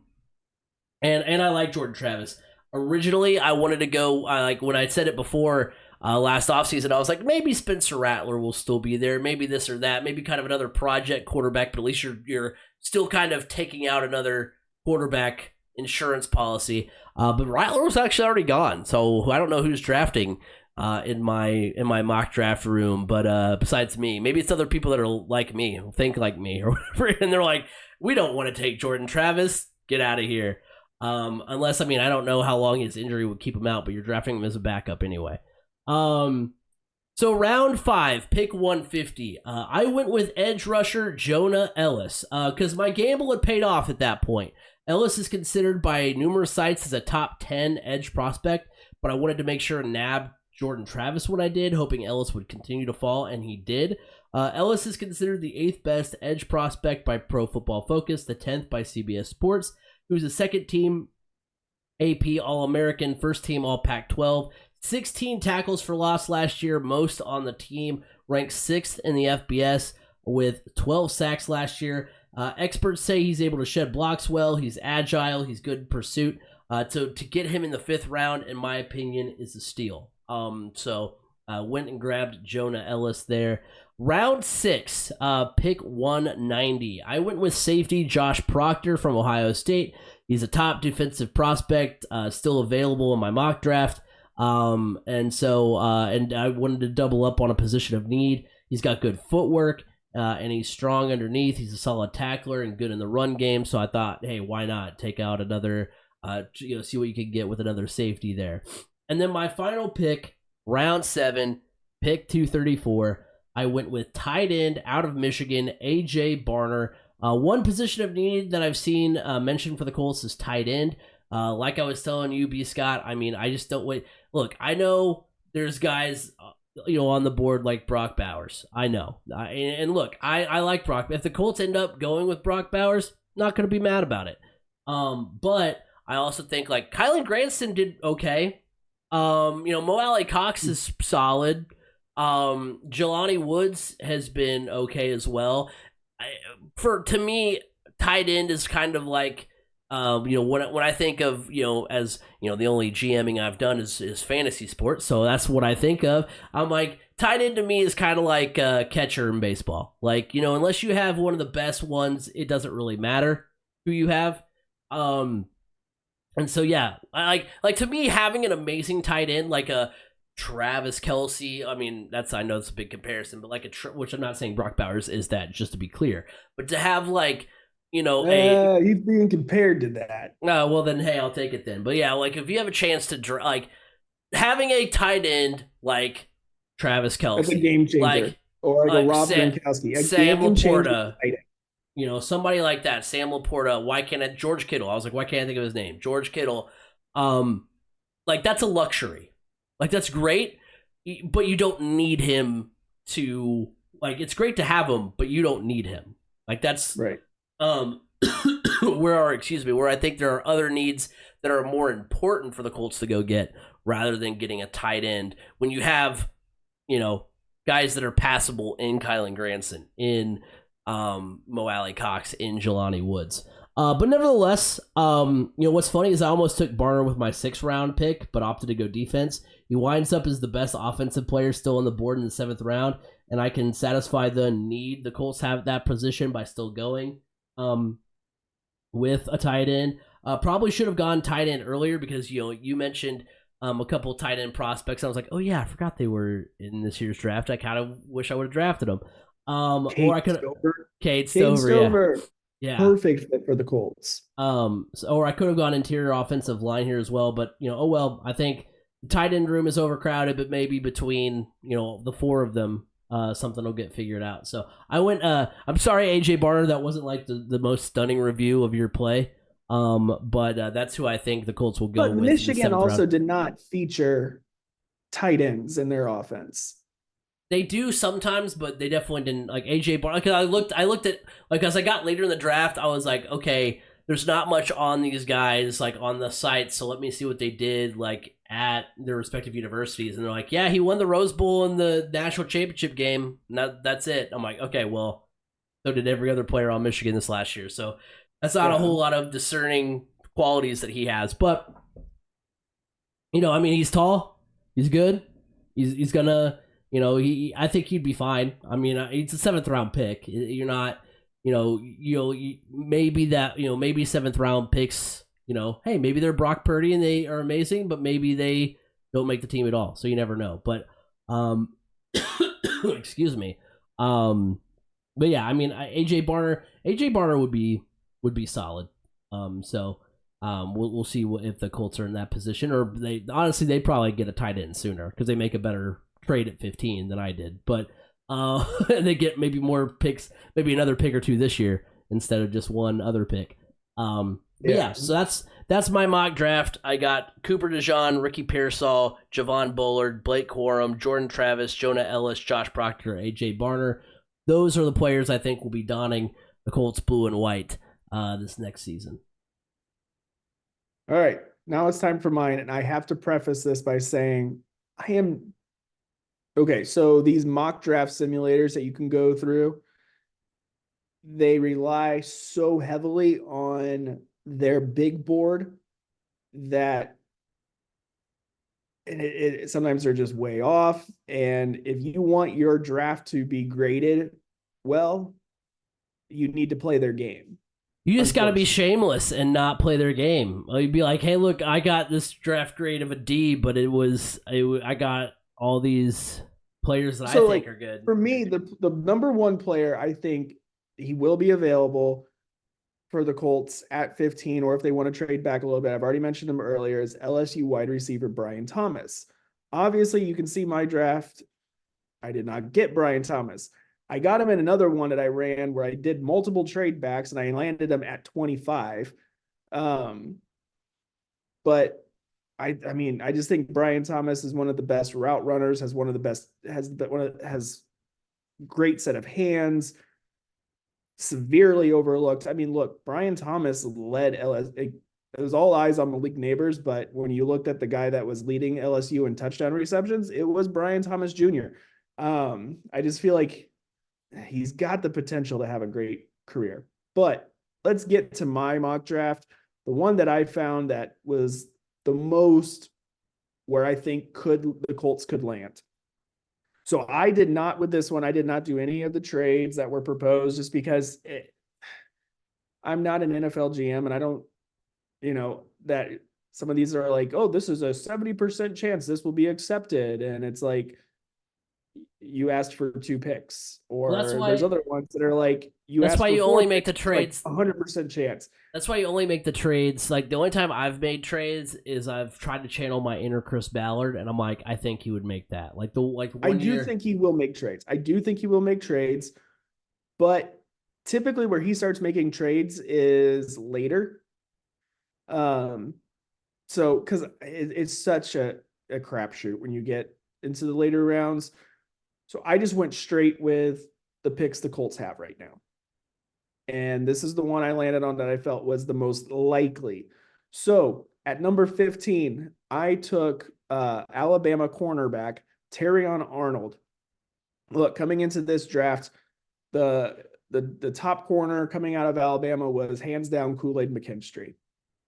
I like Jordan Travis. Originally, I wanted to go, when I said it before last offseason, I was like, maybe Spencer Rattler will still be there. Maybe this or that. Maybe kind of another project quarterback, but at least you're still kind of taking out another quarterback insurance policy. But Rattler was actually already gone, so I don't know who's drafting in my mock draft room, but besides me, maybe it's other people that are like me, think like me or whatever, and they're like, we don't want to take Jordan Travis, get out of here. Unless, I mean, I don't know how long his injury would keep him out, but you're drafting him as a backup anyway. So round 5, pick 150. I went with edge rusher Jonah Ellis because my gamble had paid off at that point. Ellis is considered by numerous sites as a top 10 edge prospect, but I wanted to make sure to nab Jordan Travis when I did, hoping Ellis would continue to fall, and he did. Ellis is considered the 8th best edge prospect by Pro Football Focus, the 10th by CBS Sports, who's a 2nd team AP All-American, 1st team All-Pac-12, 16 tackles for loss last year, most on the team, ranked 6th in the FBS with 12 sacks last year. Experts say he's able to shed blocks well, he's agile, he's good in pursuit. To get him in the 5th round, in my opinion, is a steal. So went and grabbed Jonah Ellis there. Round 6, pick 190. I went with safety Josh Proctor from Ohio State. He's a top defensive prospect, still available in my mock draft. And I wanted to double up on a position of need. He's got good footwork, and he's strong underneath. He's a solid tackler and good in the run game. So I thought, hey, why not take out another, see what you can get with another safety there. And then my final pick, round 7, pick 234. I went with tight end out of Michigan, A.J. Barner. One position of need that I've seen mentioned for the Colts is tight end. Like I was telling you, B. Scott, I mean, I just don't wait. Look, I know there's guys, on the board like Brock Bowers. I know. And look, I like Brock. If the Colts end up going with Brock Bowers, not going to be mad about it. But I also think like Kylan Granson did okay. Mo Alley Cox is solid. Jelani Woods has been okay as well. To me, tight end is kind of like, when I think of, as, the only GMing I've done is fantasy sports. So that's what I think of. I'm like, tight end to me is kind of like catcher in baseball. Like, unless you have one of the best ones, it doesn't really matter who you have. And so, yeah, I like to me, having an amazing tight end, like a Travis Kelce, I mean, I know it's a big comparison, but like which I'm not saying Brock Bowers is that, just to be clear, but to have like, he's being compared to that. Well then, hey, I'll take it then. But yeah, like if you have a chance to like having a tight end like Travis Kelce, that's a game changer, like, or like a Rob Gronkowski, Sam Laporta, somebody like that, Sam Laporta. George Kittle? I was like, why can't I think of his name? George Kittle. Like that's a luxury. Like, that's great, but you don't need him to, like, it's great to have him, but you don't need him. Like, that's, right. Where I think there are other needs that are more important for the Colts to go get rather than getting a tight end when you have, guys that are passable in Kylan Granson, in Mo Alley Cox, in Jelani Woods. But nevertheless, what's funny is I almost took Barner with my 6th round pick, but opted to go defense. He winds up as the best offensive player still on the board in the 7th round, and I can satisfy the need the Colts have at that position by still going with a tight end. Probably should have gone tight end earlier because you mentioned a couple of tight end prospects. I was like, oh yeah, I forgot they were in this year's draft. I kind of wish I would have drafted them. Or I could Cade Stover. Yeah. Perfect fit for the Colts. Or I could have gone interior offensive line here as well, but oh well. I think the tight end room is overcrowded, but maybe between the 4 of them, something will get figured out. So I went. I'm sorry, AJ Barner, that wasn't like the most stunning review of your play. But that's who I think the Colts will go but with. Michigan also did not feature tight ends in their offense. They do sometimes, but they definitely didn't. Like AJ Barner, because I looked at, like, as I got later in the draft, I was like, okay, there's not much on these guys like on the site, so let me see what they did like at their respective universities. And they're like, yeah, he won the Rose Bowl in the national championship game. That's it. I'm like, okay, well, so did every other player on Michigan this last year. So that's not a whole lot of discerning qualities that he has. But he's tall, he's good, he's gonna. I think he'd be fine. I mean, it's a 7th round pick. You're not, maybe that, maybe 7th round picks, hey, maybe they're Brock Purdy and they are amazing, but maybe they don't make the team at all. So you never know. But, excuse me. But yeah, I mean, AJ Barner would be solid. We'll see if the Colts are in that position, or they probably get a tight end sooner because they make a better trade at 15 than I did, but they get maybe more picks, maybe another pick or 2 this year instead of just one other pick. So that's my mock draft. I got Cooper DeJean, Ricky Pearsall, Javon Bullard, Blake Corum, Jordan Travis, Jonah Ellis, Josh Proctor, AJ Barner. Those are the players I think will be donning the Colts blue and white this next season. All right, now it's time for mine, and I have to preface this by saying I am okay. So these mock draft simulators that you can go through, they rely so heavily on their big board that it sometimes they're just way off. And if you want your draft to be graded well, you need to play their game. You just got to be shameless and not play their game. You'd be like, hey, look, I got this draft grade of a D, but I got all these players that I think are good. For me, the number one player, I think he will be available for the Colts at 15, or if they want to trade back a little bit, I've already mentioned him earlier, is LSU wide receiver Brian Thomas. Obviously, you can see my draft. I did not get Brian Thomas. I got him in another one that I ran where I did multiple trade backs and I landed him at 25. But I just think Brian Thomas is one of the best route runners, has great set of hands, severely overlooked. I mean, look, Brian Thomas led LSU. It was all eyes on Malik Neighbors, but when you looked at the guy that was leading LSU in touchdown receptions, it was Brian Thomas Jr. I just feel like he's got the potential to have a great career. But let's get to my mock draft. The one that I found that was the most where I think the Colts could land. So I did not do any of the trades that were proposed just because I'm not an NFL GM and I don't, that some of these are like, oh, this is a 70% chance this will be accepted. And it's like, you asked for 2 picks, or there's other ones that are like, that's why you only make the trades, like 100% chance. That's why you only make the trades. Like the only time I've made trades is I've tried to channel my inner Chris Ballard, and I'm like, I think he would make that. I do think he will make trades. But typically where he starts making trades is later. So because it's such a crapshoot when you get into the later rounds. So I just went straight with the picks the Colts have right now. And this is the one I landed on that I felt was the most likely. So at number 15, I took Alabama cornerback, Terrion Arnold. Look, coming into this draft, the top corner coming out of Alabama was hands down Kool-Aid McKinstry.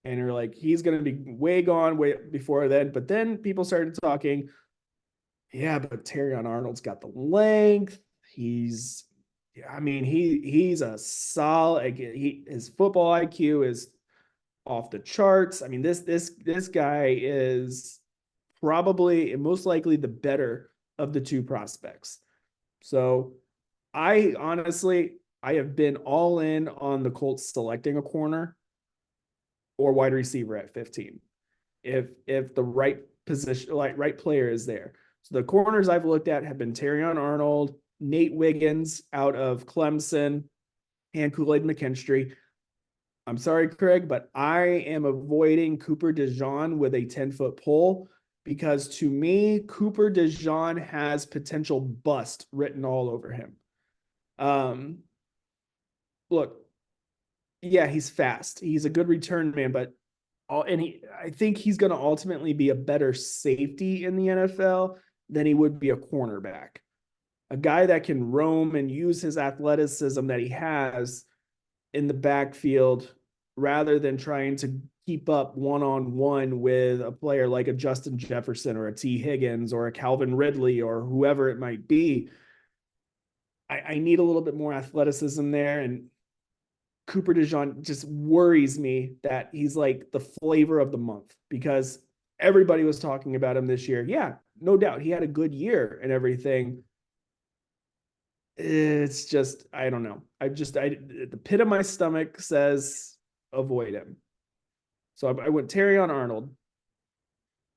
And you're like, he's going to be way gone way before then. But then people started talking, yeah, but Terrion Arnold's got the length. He's a solid. His football IQ is off the charts. I mean, this guy is probably and most likely the better of the two prospects. So I have been all in on the Colts selecting a corner or wide receiver at 15. If the right position, like right player is there. So the corners I've looked at have been Terrion Arnold, Nate Wiggins out of Clemson, and Kool-Aid McKinstry. I'm sorry, Craig, but I am avoiding Cooper DeJean with a 10-foot pole because to me, Cooper DeJean has potential bust written all over him. Look, yeah, he's fast. He's a good return man, but I think he's going to ultimately be a better safety in the NFL than he would be a cornerback. A guy that can roam and use his athleticism that he has in the backfield rather than trying to keep up one-on-one with a player like a Justin Jefferson or a T. Higgins or a Calvin Ridley or whoever it might be. I need a little bit more athleticism there, and Cooper DeJean just worries me that he's like the flavor of the month because everybody was talking about him this year. Yeah, no doubt. He had a good year and everything. It's just, I don't know. The pit of my stomach says avoid him. So I went Terrion Arnold.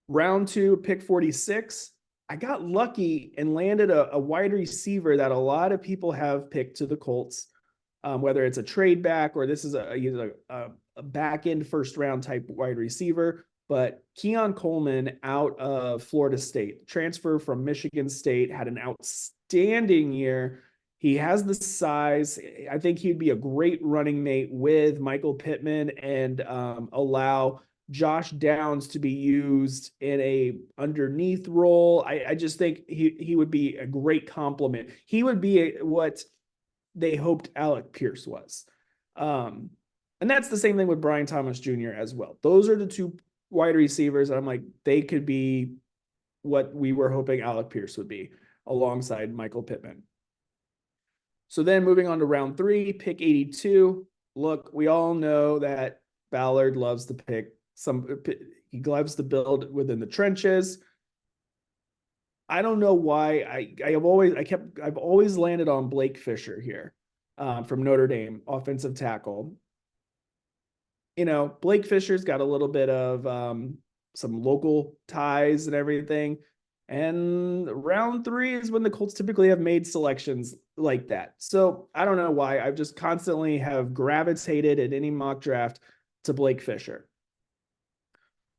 Round 2, pick 46. I got lucky and landed a wide receiver that a lot of people have picked to the Colts. Whether it's a trade back or this is a back end first round type wide receiver. But Keon Coleman out of Florida State, transfer from Michigan State, had an outstanding year. He has the size. I think he'd be a great running mate with Michael Pittman and allow Josh Downs to be used in a underneath role. I just think he would be a great complement. He would be what they hoped Alec Pierce was. And that's the same thing with Brian Thomas Jr. as well. Those are the two wide receivers. And I'm like, they could be what we were hoping Alec Pierce would be alongside Michael Pittman. So then moving on to round 3, pick 82. Look, we all know that Ballard loves to pick he loves to build within the trenches. I don't know why I've always landed on Blake Fisher here from Notre Dame, offensive tackle. You know, Blake Fisher's got a little bit of some local ties and everything. And round 3 is when the Colts typically have made selections like that. So I don't know why. I've just constantly have gravitated in any mock draft to Blake Fisher.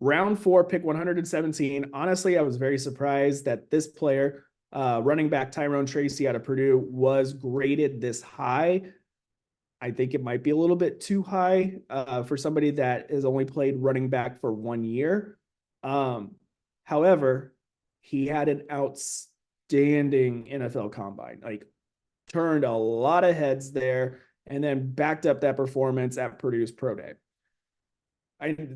Round 4, pick 117. Honestly, I was very surprised that this player, running back Tyrone Tracy out of Purdue, was graded this high. I think it might be a little bit too high for somebody that has only played running back for 1 year. However, he had an outstanding NFL combine, like turned a lot of heads there and then backed up that performance at Purdue's Pro Day.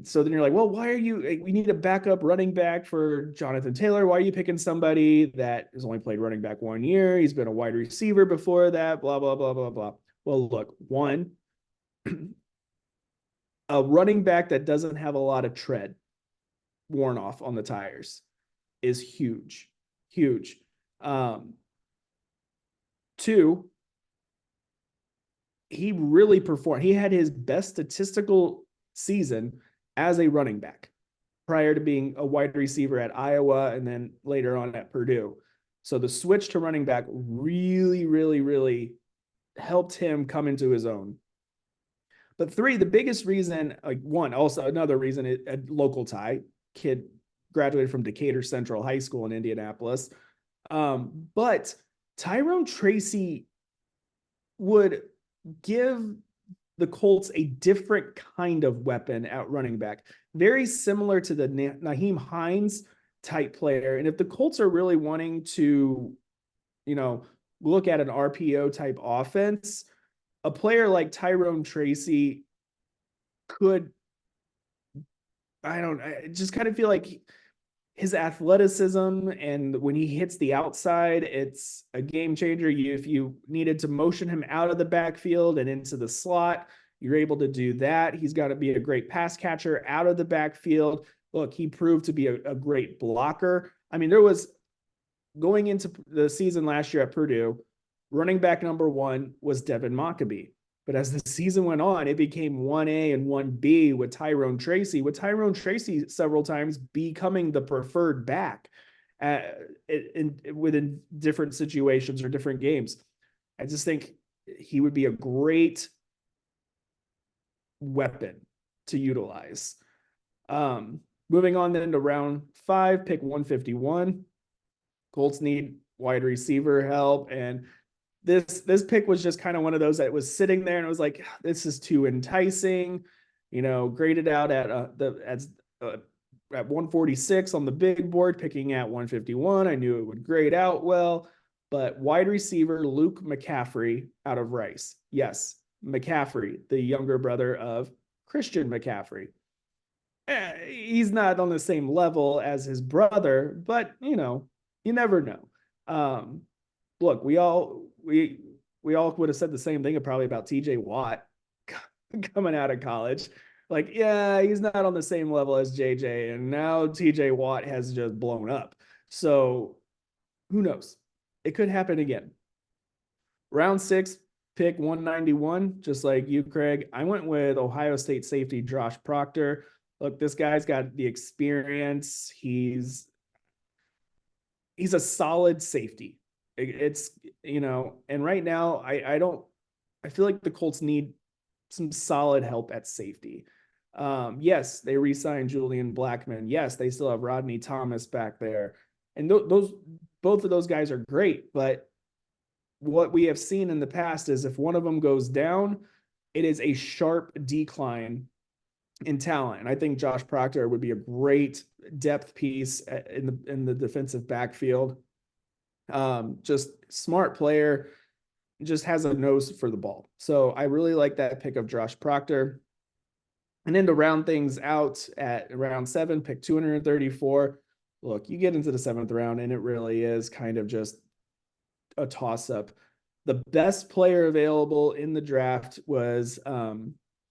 So then you're like, well, we need a backup running back for Jonathan Taylor. Why are you picking somebody that has only played running back 1 year? He's been a wide receiver before that, blah, blah, blah, blah, blah. Well, look, one, a running back that doesn't have a lot of tread worn off on the tires is huge, huge. 2, he really performed. He had his best statistical season as a running back prior to being a wide receiver at Iowa and then later on at Purdue. So the switch to running back really, really, really helped him come into his own. But 3, the biggest reason, also another reason, a local tie, kid graduated from Decatur Central High School in Indianapolis. But Tyrone Tracy would give the Colts a different kind of weapon at running back, very similar to the Nyheim Hines type player. And if the Colts are really wanting to, look at an RPO type offense, a player like Tyrone Tracy could, I just kind of feel like his athleticism, and when he hits the outside, it's a game changer. If you needed to motion him out of the backfield and into the slot, you're able to do that. He's got to be a great pass catcher out of the backfield. Look, he proved to be a great blocker. I mean, there was, going into the season last year at Purdue, running back number one was Devin Mockabee. But as the season went on, it became 1A and 1B with Tyrone Tracy, several times becoming the preferred back within different situations or different games. I just think he would be a great weapon to utilize. Moving on then to round 5, pick 151. Colts need wide receiver help, and this pick was just kind of one of those that was sitting there and it was like, this is too enticing, graded out at 146 on the big board, picking at 151. I knew it would grade out well, but wide receiver Luke McCaffrey out of Rice. Yes, McCaffrey, the younger brother of Christian McCaffrey. He's not on the same level as his brother, but you never know. Look, we all would have said the same thing probably about TJ Watt coming out of college. Like, yeah, he's not on the same level as JJ, and now TJ Watt has just blown up. So who knows? It could happen again. Round 6, pick 191, just like you, Craig. I went with Ohio State safety Josh Proctor. Look, this guy's got the experience. He's a solid safety. It's, and right now I feel like the Colts need some solid help at safety. Yes, they re-signed Julian Blackmon. Yes, they still have Rodney Thomas back there. And both of those guys are great, but what we have seen in the past is if one of them goes down, it is a sharp decline in talent. And I think Josh Proctor would be a great depth piece in the defensive backfield. Just smart player, just has a nose for the ball. So I really like that pick of Josh Proctor. And then to round things out at round 7, pick 234. Look, you get into the 7th round and it really is kind of just a toss-up. The best player available in the draft was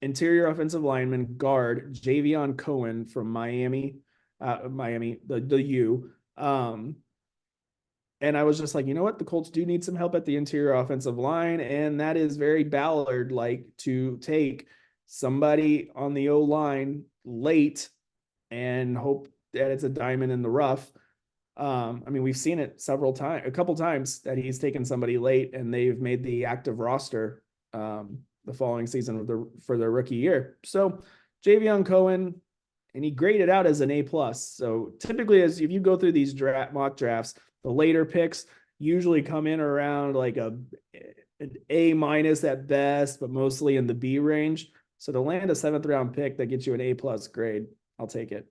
interior offensive lineman guard Javion Cohen from Miami, the U. And I was just like, you know what? The Colts do need some help at the interior offensive line. And that is very Ballard-like to take somebody on the O-line late and hope that it's a diamond in the rough. I mean, we've seen it a couple times that he's taken somebody late and they've made the active roster the following season for their rookie year. So Javion Cohen, and he graded out as an A+. So typically, if you go through these mock drafts, the later picks usually come in around like an A- at best, but mostly in the B range. So to land a 7th round pick that gets you an A+ grade, I'll take it.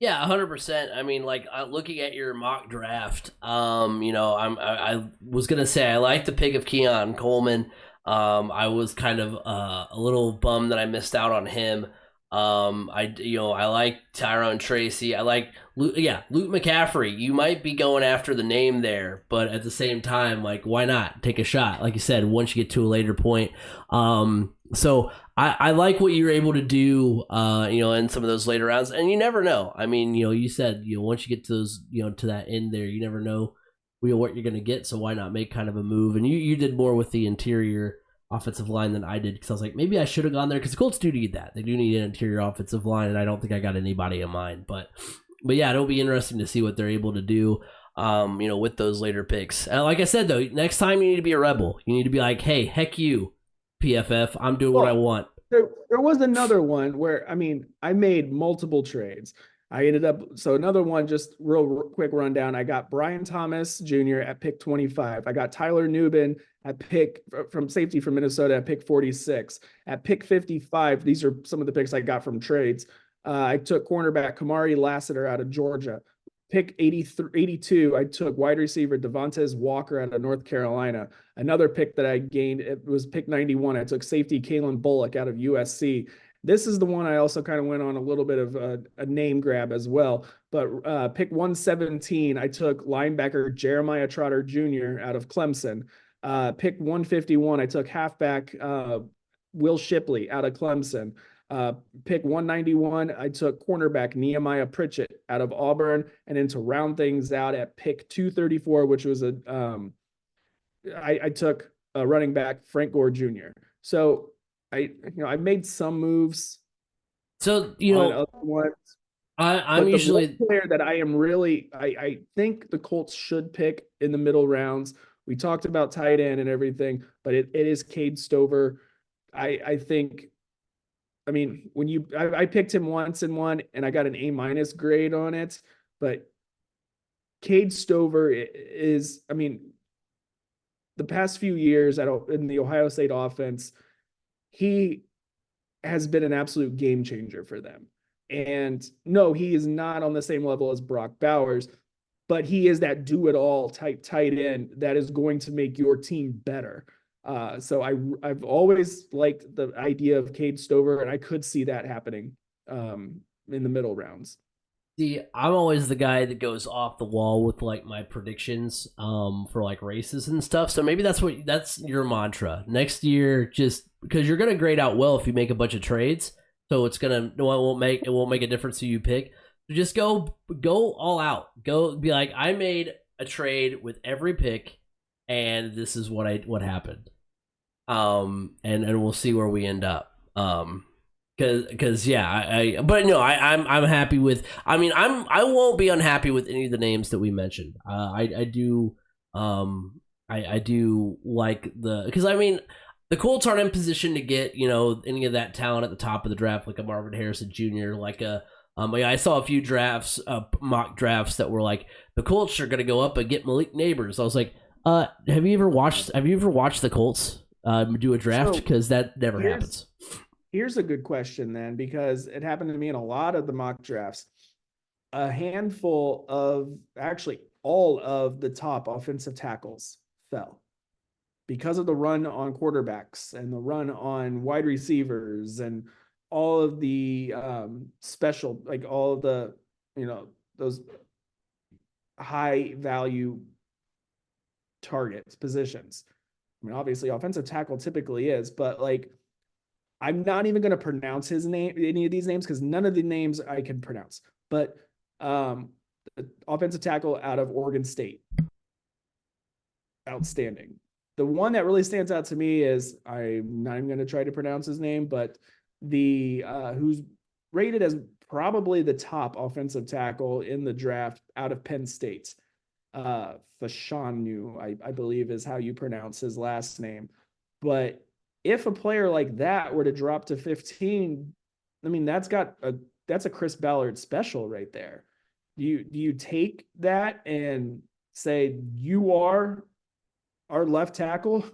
Yeah, 100%. I mean, like looking at your mock draft, I was gonna say I like the pick of Keon Coleman. I was kind of a little bummed that I missed out on him. I like Tyrone Tracy. I like Luke McCaffrey. You might be going after the name there, but at the same time, like, why not take a shot? Like you said, once you get to a later point. So I like what you're able to do, in some of those later rounds, and you never know. I mean, you said, once you get to those, to that end there, you never know what you're going to get. So why not make kind of a move? And you did more with the interior offensive line than I did, because I was like, maybe I should have gone there, because the Colts do need that. They do need an interior offensive line, and I don't think I got anybody in mind. But yeah, it'll be interesting to see what they're able to do, with those later picks. And like I said, though, next time you need to be a rebel. You need to be like, hey, heck you, PFF. I'm doing what I want. There was another one where, I mean, I made multiple trades. I ended up, so another one, just real quick rundown. I got Brian Thomas Jr. at pick 25. I got Tyler Nubin at pick from safety from Minnesota at pick 46. At pick 55, these are some of the picks I got from trades. I took cornerback Kamari Lassiter out of Georgia. Pick 82, I took wide receiver Devontae Walker out of North Carolina. Another pick that I gained, it was pick 91. I took safety Kalen Bullock out of USC. This is the one I also kind of went on a little bit of a name grab as well. But pick 117, I took linebacker Jeremiah Trotter Jr. out of Clemson. Pick 151, I took halfback Will Shipley out of Clemson. Pick 191, I took cornerback Nehemiah Pritchett out of Auburn, and then to round things out at pick 234, which was I took a running back Frank Gore Jr. So I made some moves. So on other ones, I'm usually the player that I am really I think the Colts should pick in the middle rounds. We talked about tight end and everything, but it is Cade Stover. I think. I mean, I picked him once in one and I got an A- grade on it, but Cade Stover is, I mean, the past few years in the Ohio State offense, he has been an absolute game changer for them. And no, he is not on the same level as Brock Bowers, but he is that do-it-all type tight end that is going to make your team better. So I've always liked the idea of Cade Stover, and I could see that happening in the middle rounds. See, I'm always the guy that goes off the wall with like my predictions for like races and stuff. So maybe that's your mantra. Next year, just because you're gonna grade out well if you make a bunch of trades. So it won't make a difference who you pick. So just go all out. Go be like, I made a trade with every pick, and this is what happened. And we'll see where we end up. Because yeah, I'm happy with. I mean, I won't be unhappy with any of the names that we mentioned. I do like because I mean, the Colts aren't in position to get any of that talent at the top of the draft, like a Marvin Harrison Jr., like a. I saw a few mock drafts that were like the Colts are going to go up and get Malik Neighbors. I was like, have you ever watched the Colts do a draft? Because that never happens. Here's a good question then, because it happened to me in a lot of the mock drafts. A handful of, actually all of the top offensive tackles fell because of the run on quarterbacks and the run on wide receivers and all of the special, like all of the, those high value targets, positions. I mean, obviously offensive tackle typically is, but like, I'm not even going to pronounce his name, any of these names, because none of the names I can pronounce. But the offensive tackle out of Oregon State, outstanding. The one that really stands out to me is, I'm not even going to try to pronounce his name, but the who's rated as probably the top offensive tackle in the draft out of Penn State. Fashanu, I believe is how you pronounce his last name. But if a player like that were to drop to 15, I mean, that's a Chris Ballard special right there. Do you take that and say, you are our left tackle?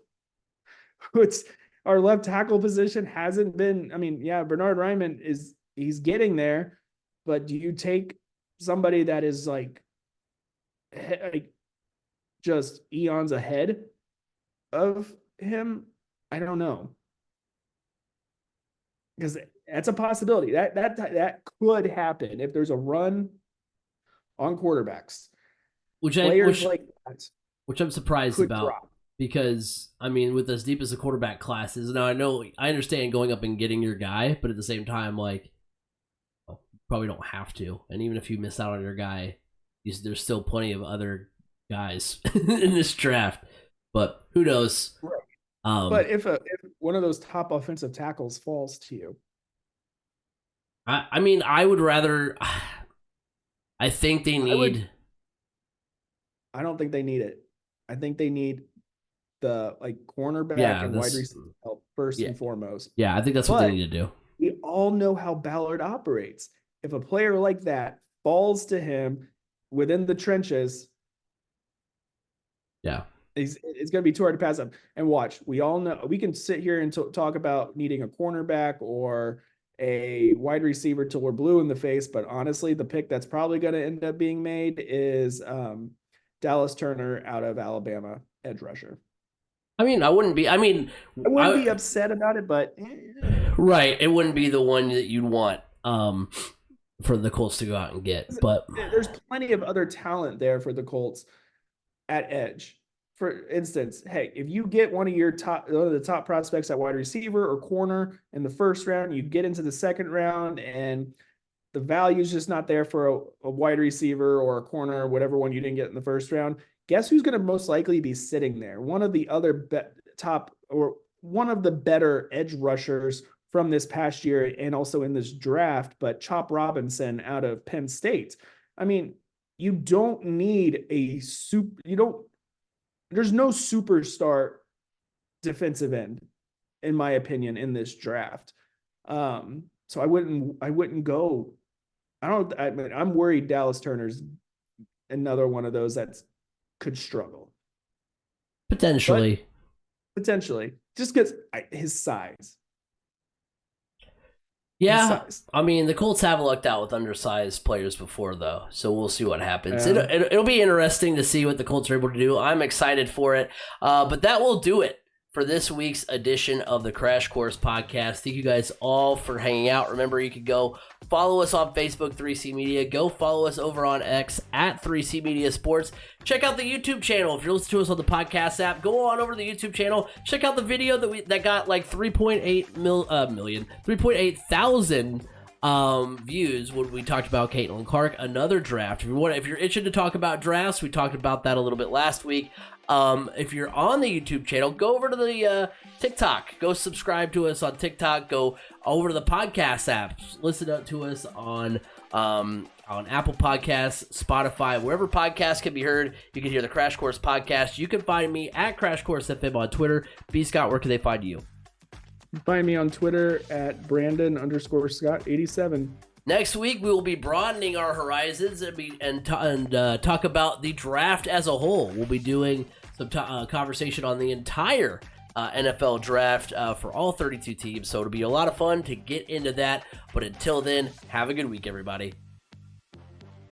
It's our left tackle position hasn't been, I mean, yeah, Bernard Ryman he's getting there, but do you take somebody that is like just eons ahead of him? I don't know, because that's a possibility that could happen if there's a run on quarterbacks. Which I'm surprised about, drop. Because I mean, with as deep as the quarterback class is now, I understand going up and getting your guy, but at the same time, like, you probably don't have to. And even if you miss out on your guy, there's still plenty of other guys in this draft. But who knows? Right. But if one of those top offensive tackles falls to you, I mean, I would rather. I think they need. I don't think they need it. I think they need the cornerback and wide receiver help first and foremost. Yeah, I think that's what they need to do. We all know how Ballard operates. If a player like that falls to him within the trenches, yeah, it's going to be too hard to pass up. And watch, we all know, we can sit here and talk about needing a cornerback or a wide receiver till we're blue in the face. But honestly, the pick that's probably going to end up being made is Dallas Turner out of Alabama, edge rusher. I mean, I wouldn't be upset about it, but right, it wouldn't be the one that you'd want for the Colts to go out and get. But there's plenty of other talent there for the Colts at edge. For instance, hey, if you get one of the top prospects at wide receiver or corner in the first round, you get into the second round and the value is just not there for a wide receiver or a corner or whatever one you didn't get in the first round. Guess who's going to most likely be sitting there? One of the other one of the better edge rushers from this past year and also in this draft, but Chop Robinson out of Penn State. I mean, you don't need there's no superstar defensive end, in my opinion, in this draft. So I wouldn't go. I'm worried Dallas Turner's another one of those that could struggle. Potentially, just because his size. Yeah, I mean, the Colts have lucked out with undersized players before, though, so we'll see what happens. It'll be interesting to see what the Colts are able to do. I'm excited for it, but that will do it for this week's edition of the Crash Course Podcast. Thank you guys all for hanging out. Remember, you can go follow us on Facebook, 3C Media. Go follow us over on X at 3C Media Sports. Check out the YouTube channel. If you're listening to us on the podcast app, go on over to the YouTube channel. Check out the video that got like 3.8 thousand views when we talked about Caitlin Clark, another draft. If you're itching to talk about drafts, we talked about that a little bit last week. If you're on the YouTube channel, go over to the TikTok. Go subscribe to us on TikTok. Go over to the podcast apps. Listen to us on Apple Podcasts, Spotify, wherever podcasts can be heard. You can hear the Crash Course Podcast. You can find me at Crash Course FM on Twitter. B. Scott, where can they find you? Find me on Twitter at Brandon_Scott87. Next week, we will be broadening our horizons and talk about the draft as a whole. We'll be doing some conversation on the entire NFL draft for all 32 teams. So it'll be a lot of fun to get into that. But until then, have a good week, everybody.